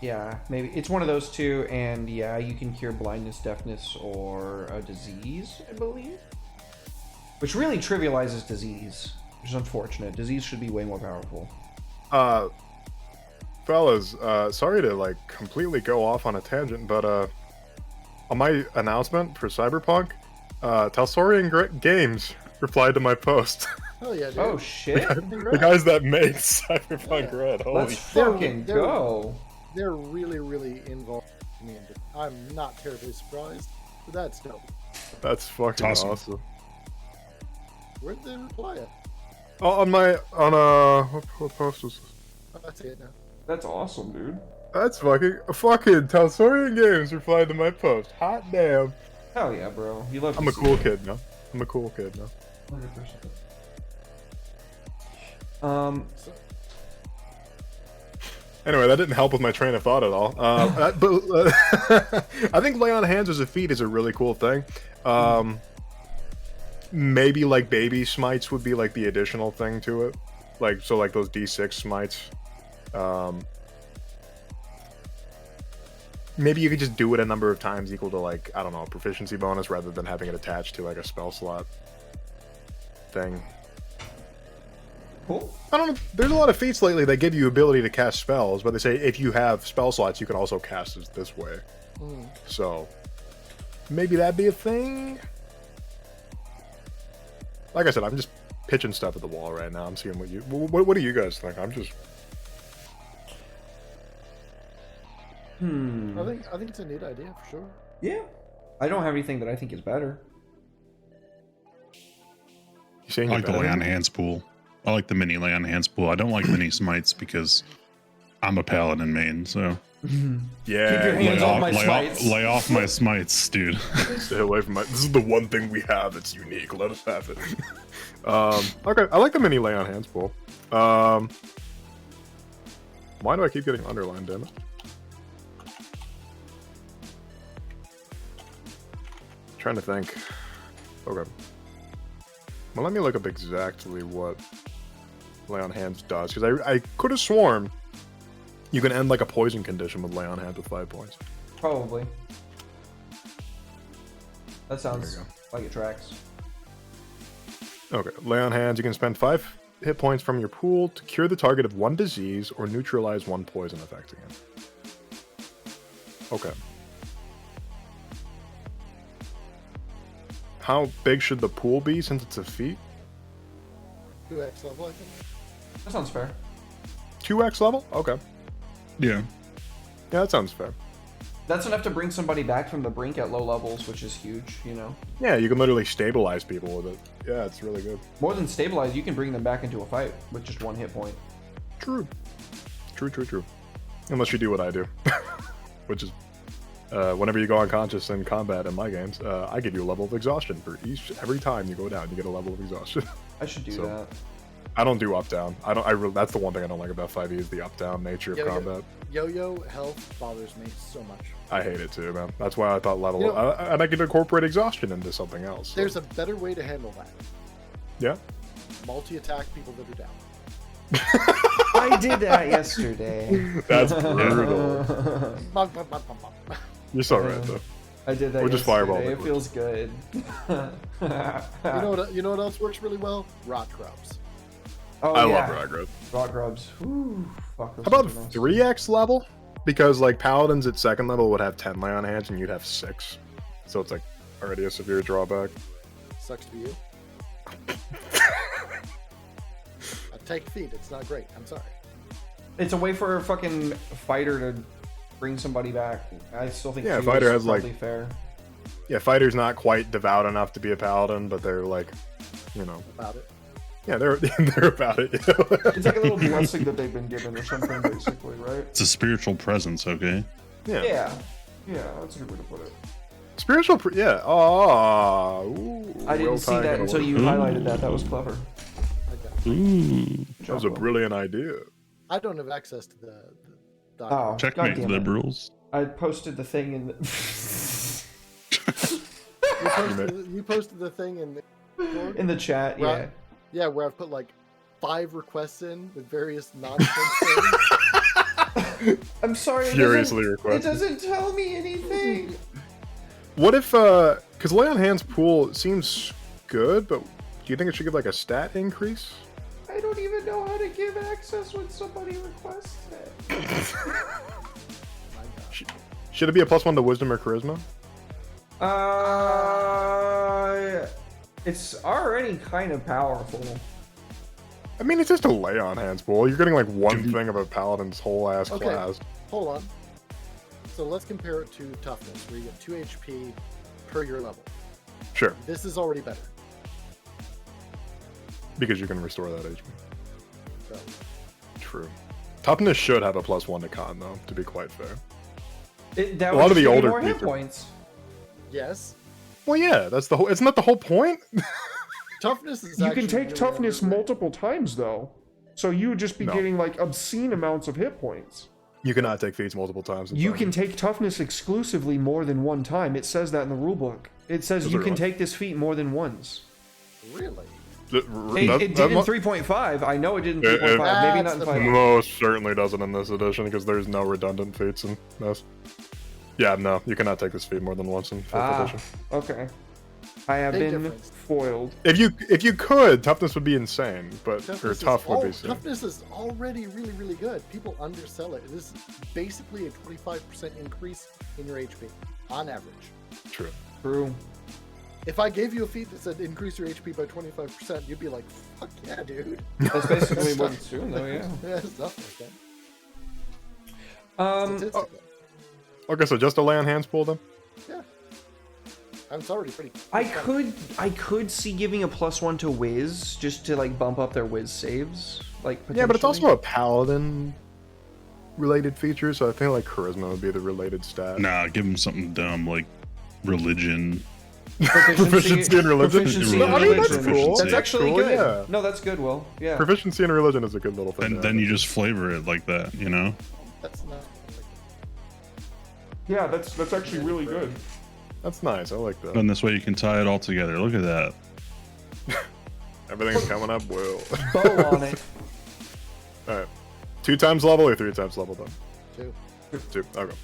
Yeah, maybe. It's one of those two, and yeah, you can cure blindness, deafness, or a disease, I believe. Which really trivializes disease, which is unfortunate. Disease should be way more powerful. fellas, sorry to like completely go off on a tangent, but on my announcement for Cyberpunk, Talsorian Games replied to my post. Oh yeah, dude. Oh shit! The guys that made Cyberpunk Yeah. Red. Holy Let's fucking go. They're really, really involved in me. I'm not terribly surprised, but that's dope. That's fucking It's awesome. awesome. Where'd they reply at? Oh, what post was this? Oh, I see it now. That's awesome, dude. That's fucking Talsorian Games replied to my post. Hot damn. Hell yeah, bro. You love. I'm a cool kid now. 100%. So, Anyway, that didn't help with my train of thought at all. I think lay on hands as a feat is a really cool thing. Maybe like baby smites would be like the additional thing to it, like those D6 smites. Maybe you could just do it a number of times equal to like, I don't know, a proficiency bonus rather than having it attached to like a spell slot thing. Cool. I don't know. There's a lot of feats lately that give you ability to cast spells, but they say if you have spell slots, you can also cast it this way. So maybe that'd be a thing. Like I said, I'm just pitching stuff at the wall right now. I'm seeing what do you guys think? I'm just. I think it's a neat idea for sure. Yeah. I don't have anything that I think is better. You saying I like the lay on hands pool. I like the mini lay on hands pool. I don't like mini smites because I'm a paladin main, so Yeah. Keep your hands off my smites. lay off my smites, dude. Stay away from my. This is the one thing we have that's unique. Let us have it. Okay, I like the mini lay on hands pool. Why do I keep getting underlined, damn it? Trying to think. Okay. Well, let me look up exactly what lay on hands does, because I could have sworn you can end like a poison condition with lay on hands with 5 points. Probably. That There sounds you like it tracks. Okay, lay on hands. You can spend 5 hit points from your pool to cure the target of 1 disease or neutralize 1 poison affecting it. Okay. How big should the pool be since it's a feat? 2x level, I think. That sounds fair. 2x level? Okay. Yeah. Yeah, that sounds fair. That's enough to bring somebody back from the brink at low levels, which is huge, you know? Yeah, you can literally stabilize people with it. Yeah, it's really good. More than stabilize, you can bring them back into a fight with just 1 hit point. True. True. Unless you do what I do. Which is, whenever you go unconscious in combat in my games, I give you a level of exhaustion for every time you go down, you get a level of exhaustion. I should do that. I don't do up-down. That's the one thing I don't like about 5e is the up-down nature of combat. Yo-yo health bothers me so much. I hate it too, man. That's why I thought level... You know- and I could incorporate exhaustion into something else. So. There's a better way to handle that. Yeah? Multi-attack people that are down. I did that yesterday. That's brutal. Bum, bum, bum, bum, bum. You're so right, though. I did that Or just yesterday. fireball It liquid. feels good. You know what else works really well? Rot grubs. Oh, I yeah. love Raggrub. Rock grubs. Ooh, fuck, those How about are nice. 3x level? Because, like, paladins at 2nd level would have 10 lay on hands, and you'd have 6. So it's, like, already a severe drawback. Sucks to be you. I take feet. It's not great. I'm sorry. It's a way for a fucking fighter to bring somebody back. I still think Yeah, two fighter is has, like- probably fair. Yeah, fighter's not quite devout enough to be a paladin, but they're, like, you know... About it. Yeah, they're about it. You know? It's like a little blessing that they've been given or something, basically, right? It's a spiritual presence, okay? Yeah, that's a good way to put it. Spiritual, yeah. Oh, I didn't see that until you highlighted that. That was clever. I got it. Ooh. That was a brilliant idea. I don't have access to the Oh, Checkmate, goddamn it. liberals. I posted the thing in the... You posted the thing in the Discord? in the chat, yeah. Right. Yeah, where I've put like 5 requests in with various nonsense things. I'm sorry. Furiously It requested. doesn't tell me anything. What if, because lay on hands pool seems good, but do you think it should give like a stat increase? I don't even know how to give access when somebody requests it. Should it be a +1 to wisdom or charisma? It's already kind of powerful. I mean, it's just a lay on hands pool. You're getting like one thing of a paladin's whole ass Okay. class. Hold on. So let's compare it to toughness, where you get 2 HP per your level. Sure, This is already better. because you can restore that HP. So, True. Toughness should have a +1 to con, though, to be quite fair. That A would lot of just the give you older more hit feats are- points. yes. Well, yeah, that's the whole. Isn't that the whole point? Toughness is You actually can take really toughness underrated. multiple times though, so you would just be No. getting like obscene amounts of hit points. You cannot take feats multiple times. in You time. can take toughness exclusively more than one time. It says that in the rulebook. It says Does you it can really? take this feat more than once. Really? It did in 3.5. I know it did in It- 3.5. Maybe not in That's the 5. Most certainly doesn't in this edition because there's no redundant feats in this. Yeah, no, you cannot take this feat more than once in 5th edition. Okay. I have Big been difference. foiled. If you could, toughness would be insane, but or Toughness tough would be is, insane. toughness is already really, really good. People undersell it. This is basically a 25% increase in your HP on average. True. True. If I gave you a feat that said increase your HP by 25%, you'd be like, fuck yeah, dude. That's basically what it's doing though, yeah. Yeah, stuff like that. Um, Statistically. Okay, so just a lay on hands pool then? Yeah. And it's already pretty. I could see giving a +1 to Wiz just to like bump up their Wiz saves. Like Yeah, but it's potentially. also a paladin related feature, so I think like charisma would be the related stat. Nah, give him something dumb like religion. Proficiency in religion? Proficiency No, in I mean, that's religion. cool. That's That's actually cool, good. yeah. No, that's good, Will. Yeah. Proficiency in religion is a good little thing. And to then have. you just flavor it like that, you know? That's not. Yeah, that's actually really good. That's nice. I like that. And this way you can tie it all together. Look at that. Everything's coming up well. Bow on it. All right, 2 times level or 3 times level then? 2. 2. Okay,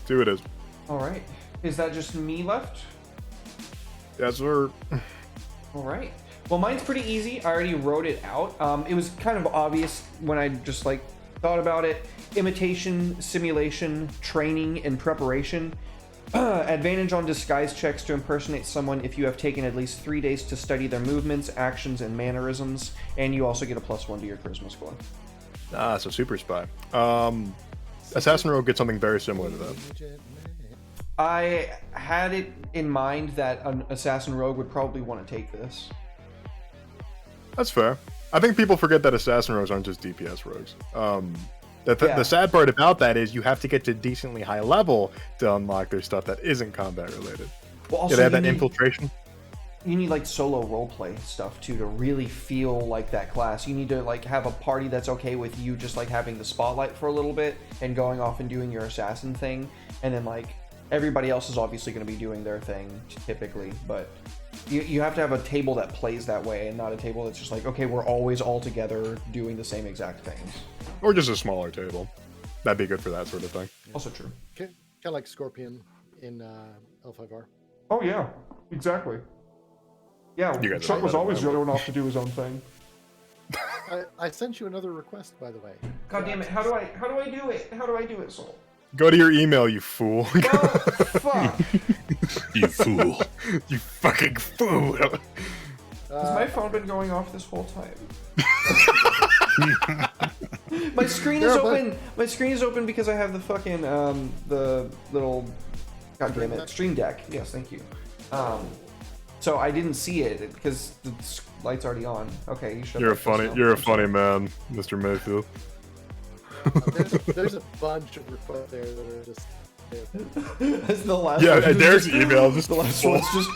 2 it is. All right. Is that just me left? Yes, sir. All right. Well, mine's pretty easy. I already wrote it out. It was kind of obvious when I just like thought about it. Imitation, simulation, training, and preparation. Advantage on disguise checks to impersonate someone if you have taken at least 3 days to study their movements, actions, and mannerisms. And you also get a +1 to your charisma score. Ah, so super spy. Assassin Rogue gets something very similar to that. I had it in mind that an assassin rogue would probably want to take this. That's fair. I think people forget that assassin rogues aren't just DPS rogues. Yeah. The sad part about that is you have to get to decently high level to unlock their stuff that isn't combat related. Well, Yeah, also they have you that need, infiltration. you need like solo roleplay stuff too to really feel like that class. You need to like have a party that's okay with you just like having the spotlight for a little bit and going off and doing your assassin thing, and then like everybody else is obviously going to be doing their thing typically, but you have to have a table that plays that way and not a table that's just like, okay, we're always all together doing the same exact things. Or just a smaller table. That'd be good for that sort of thing. Also true. Kind of like Scorpion in L5R. Oh yeah, exactly. Yeah, You guys Chuck are was better always than the other one off to do his own thing. I sent you another request, by the way. God damn it! How do I do it? How do I do it, Soul? Go to your email, you fool. Well, fuck. You fool. You fucking fool. Has my phone been going off this whole time? My screen is Yeah, but- open. My screen is open because I have the fucking the little Stream Deck. Yes, thank you. So I didn't see it because the light's already on. Okay, you should. You're a funny man, Mr. Mayfield. There's a bunch of requests there that are just. That's the last. Yeah, one. and Derek's email is just The last full. one's just.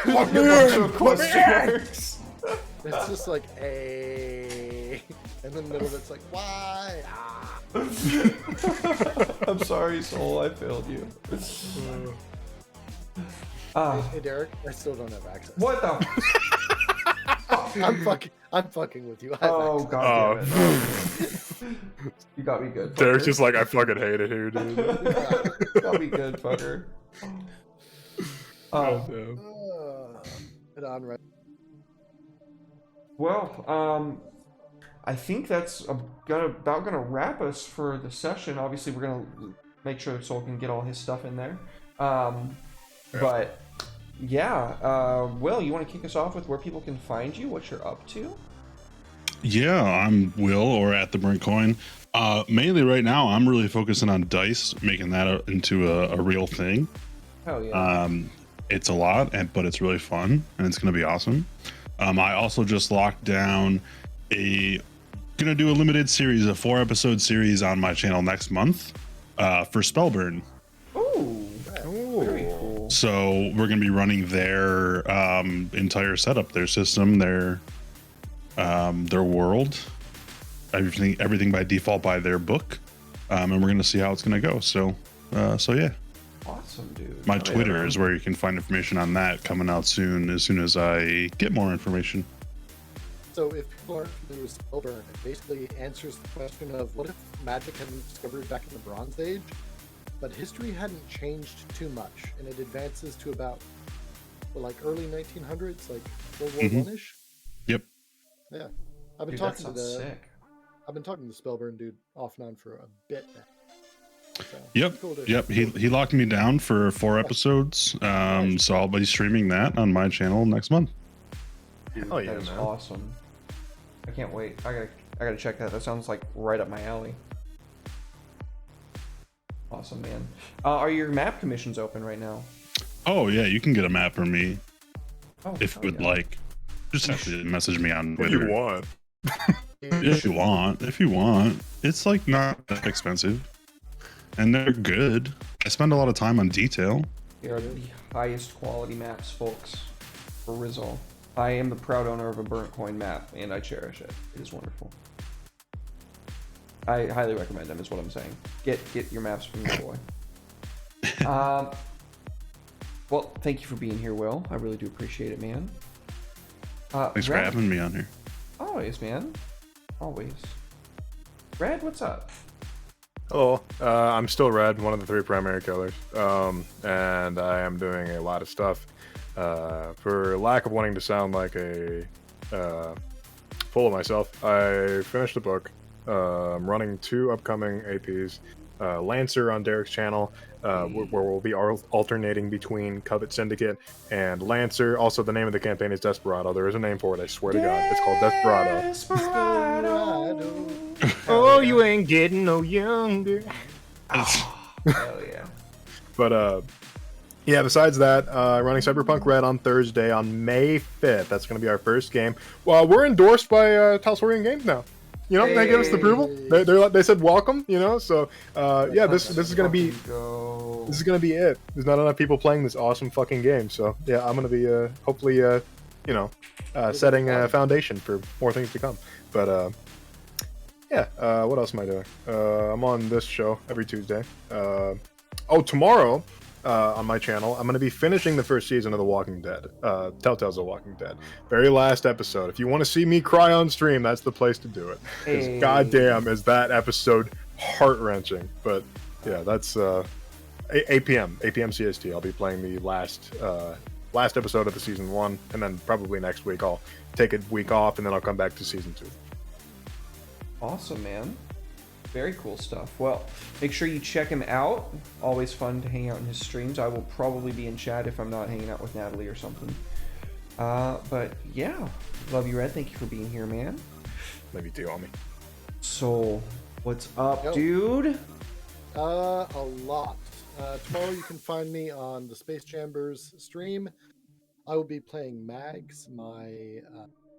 Let me in, Question let me in. marks. It's just like a, and then the middle of it's like why? Ah. I'm sorry, Soul. I failed you. Hey Derek, I still don't have access. What the? I'm fucking with you. I have Oh access. god damn it. You got me good. Derek's fucker. just like, I fucking hate it here, dude. You got me good, fucker. Oh, Get on right. Well, I think that's about gonna wrap us for the session. Obviously, we're gonna make sure Soul can get all his stuff in there. But yeah, Will, you want to kick us off with where people can find you, what you're up to? Yeah, I'm Will, or at the Brink Coin. Mainly right now, I'm really focusing on dice, making that into a real thing. Hell yeah. It's a lot, but it's really fun, and it's going to be awesome. I also just locked down gonna do a limited series, a 4-episode series on my channel next month for Spellburn. Ooh, very cool. So we're gonna be running their entire setup, their system, their world, everything by default by their book, and we're gonna see how it's gonna go. So yeah. Awesome, dude. My Twitter is where you can find information on that, coming out soon as I get more information. So if people aren't familiar with Spellburn, it basically answers the question of what if magic had been discovered back in the Bronze Age, but history hadn't changed too much, and it advances to about like early 1900s, like World War One-ish. Yep. Yeah, I've been Dude, talking that to sounds sick. I've been talking to Spellburn dude off and on for a bit now. So, Yep. cool to- Yep. He locked me down for 4 episodes. Nice. So I'll be streaming that on my channel next month. Hell yeah, That is man. awesome. I can't wait. I gotta check that. That sounds like right up my alley. Awesome, man. Are your map commissions open right now? Oh yeah, you can get a map from me Oh, if hell you would yeah. like. Just have to message me on If Twitter. you want. If you want. It's like not that expensive. And they're good. I spend a lot of time on detail. They are the highest quality maps, folks. For Rizal. I am the proud owner of a burnt coin map, and I cherish it. It is wonderful. I highly recommend them, is what I'm saying. Get your maps from your boy. Well, thank you for being here, Will. I really do appreciate it, man. Thanks for Red, having me on here. always, man. Always. Red, what's up? Hello, I'm still Red, one of the 3 primary killers, and I am doing a lot of stuff. For lack of wanting to sound like a full of myself, I finished a book. I'm running 2 upcoming APs. Lancer on Derek's channel, where we'll be alternating between Covet Syndicate and Lancer. Also, the name of the campaign is Desperado. There is a name for it, I swear to God. It's called Desperado. Desperado. Oh, you ain't getting no younger. Hell yeah. But yeah, besides that, running Cyberpunk Red on Thursday on May 5th. That's going to be our first game. Well, we're endorsed by Talsorian Games now. You know, they gave us the approval. They said welcome. You know, so yeah, this is going to be it. There's not enough people playing this awesome fucking game. So yeah, I'm going to be hopefully setting a foundation for more things to come. But yeah, what else am I doing? I'm on this show every Tuesday. Tomorrow on my channel, I'm going to be finishing the first season of The Walking Dead. Telltale's The Walking Dead. Very last episode. If you want to see me cry on stream, that's the place to do it. Because goddamn is that episode heart-wrenching. But yeah, that's 8 p.m. CST. I'll be playing the last episode of the season 1, and then probably next week I'll take a week off, and then I'll come back to season 2. Awesome, man. Very cool stuff. Well, make sure you check him out. Always fun to hang out in his streams. I will probably be in chat if I'm not hanging out with Natalie or something. But yeah, love you, Red. Thank you for being here, man. Love you too, homie. Soul, what's up, Yo. dude? A lot. Tomorrow you can find me on the Space Chambers stream. I will be playing Mags, my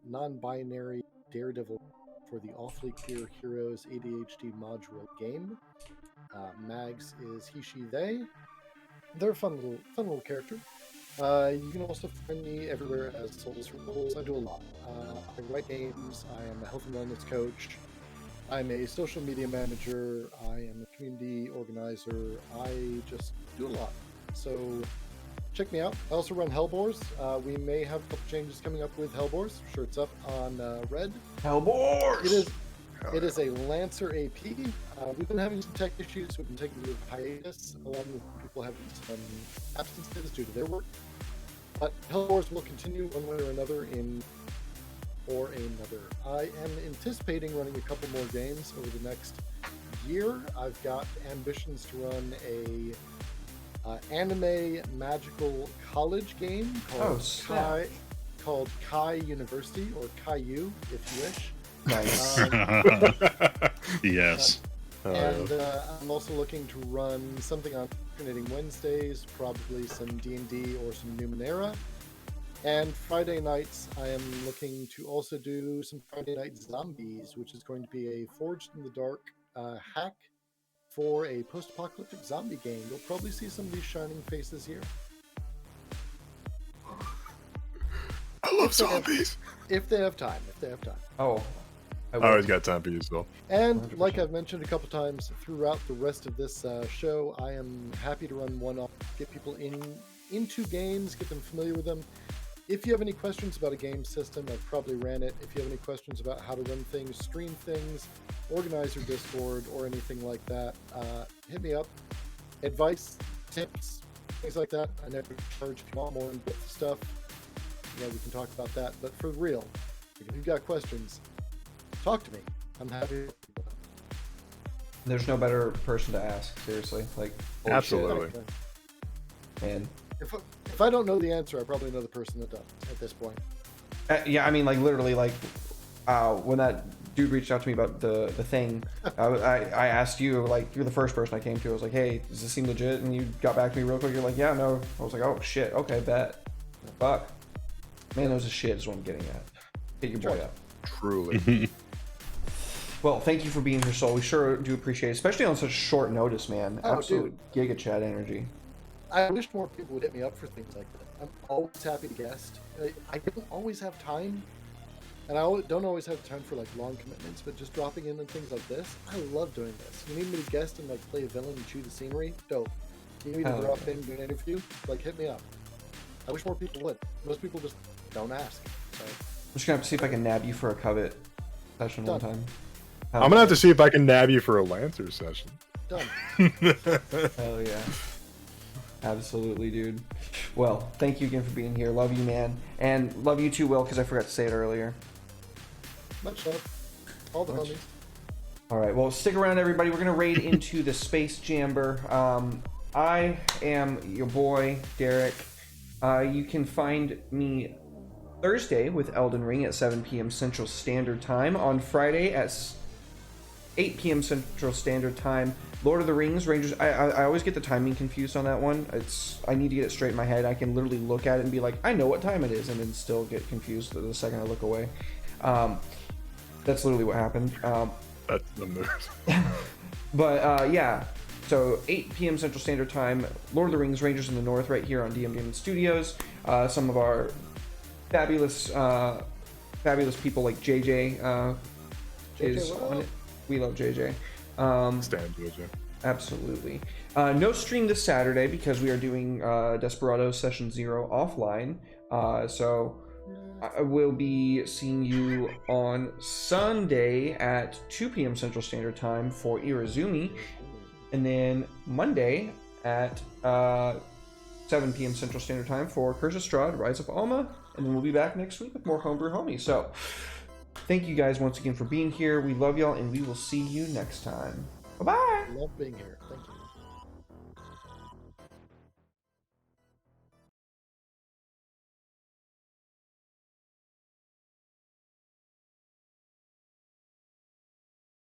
non-binary daredevil for the Awfully Queer Heroes ADHD module game. Mags is he, she, they. They're a fun little character. You can also find me everywhere as Souls for Goals. I do a lot. I write games. I am a health and wellness coach. I'm a social media manager. I am a community organizer. I just do a lot. So check me out. I also run Hellbores. We may have a couple changes coming up with Hellbores. Sure, it's up on Red. Hellbores! It is a Lancer AP. We've been having some tech issues. We've been taking a hiatus, along with people having some absences due to their work. But Hellbores will continue one way or another in or another. I am anticipating running a couple more games over the next year. I've got ambitions to run a anime magical college game called Kai University, or Caillou, if you wish. Nice. Yes. And I'm also looking to run something on alternating Wednesdays, probably some D&D or some Numenera. And Friday nights, I am looking to also do some Friday Night Zombies, which is going to be a Forged in the Dark hack for a post-apocalyptic zombie game. You'll probably see some of these shining faces here. I love zombies. If they have time. Oh, I always got time for you, Phil. And 100%. like I've mentioned a couple times throughout the rest of this show, I am happy to run one-off, get people into games, get them familiar with them. If you have any questions about a game system, I've probably ran it. If you have any questions about how to run things, stream things, organize your Discord, or anything like that, hit me up. Advice, tips, things like that. I never charge. If you want more in-depth stuff, yeah, we can talk about that. But for real, if you've got questions, talk to me. I'm happy. there's no better person to ask. Seriously, like holy Absolutely. shit, man. If I don't know the answer, I probably know the person that does at this point. Yeah, I mean, like literally, like when that dude reached out to me about the thing, I asked you, like, you're the first person I came to. I was like, hey, does this seem legit? And you got back to me real quick. You're like, yeah, no. I was like, oh shit, okay, bet. Fuck, man, knows his shit is what I'm getting at. Hit your boy up. Truly. Well, thank you for being here, Soul. We sure do appreciate it, especially on such short notice, man. Oh, Absolute Giga Chat energy. I wish more people would hit me up for things like that. I'm always happy to guest. I don't always have time, and I don't always have time for like long commitments, but just dropping in and things like this, I love doing this. You need me to guest and like play a villain and chew the scenery? Dope. You need me to drop in, do an interview? Like, hit me up. I wish more people would. Most people just don't ask. So. I'm just gonna have to see if I can nab you for a covet session one time. I'm gonna have to see if I can nab you for a Lancer session. Done. Hell yeah. Absolutely, dude. Well, thank you again for being here. Love you, man. And love you too, Will, because I forgot to say it earlier. Much love. All the homies. All right, well, stick around, everybody. We're going to raid into the Space Jamber. I am your boy, Derek. You can find me Thursday with Elden Ring at 7 p.m. Central Standard Time. On Friday at 8 p.m. Central Standard Time. Lord of the Rings, Rangers. I always get the timing confused on that one. I need to get it straight in my head. I can literally look at it and be like, I know what time it is, and then still get confused the second I look away. That's literally what happened. That's the move. But yeah, so 8 p.m. Central Standard Time, Lord of the Rings, Rangers in the North, right here on DM Gaming Studios. Some of our fabulous people like JJ is on it. We love JJ. Stand JJ. Absolutely. No stream this Saturday because we are doing Desperado Session 0 offline. So I will be seeing you on Sunday at 2 p.m. Central Standard Time for Irazumi. And then Monday at 7 p.m. Central Standard Time for Curse of Strahd, Rise of Alma. And then we'll be back next week with more Homebrew Homies. So thank you guys once again for being here. We love y'all, and we will see you next time. Bye-bye. Love being here. Thank you.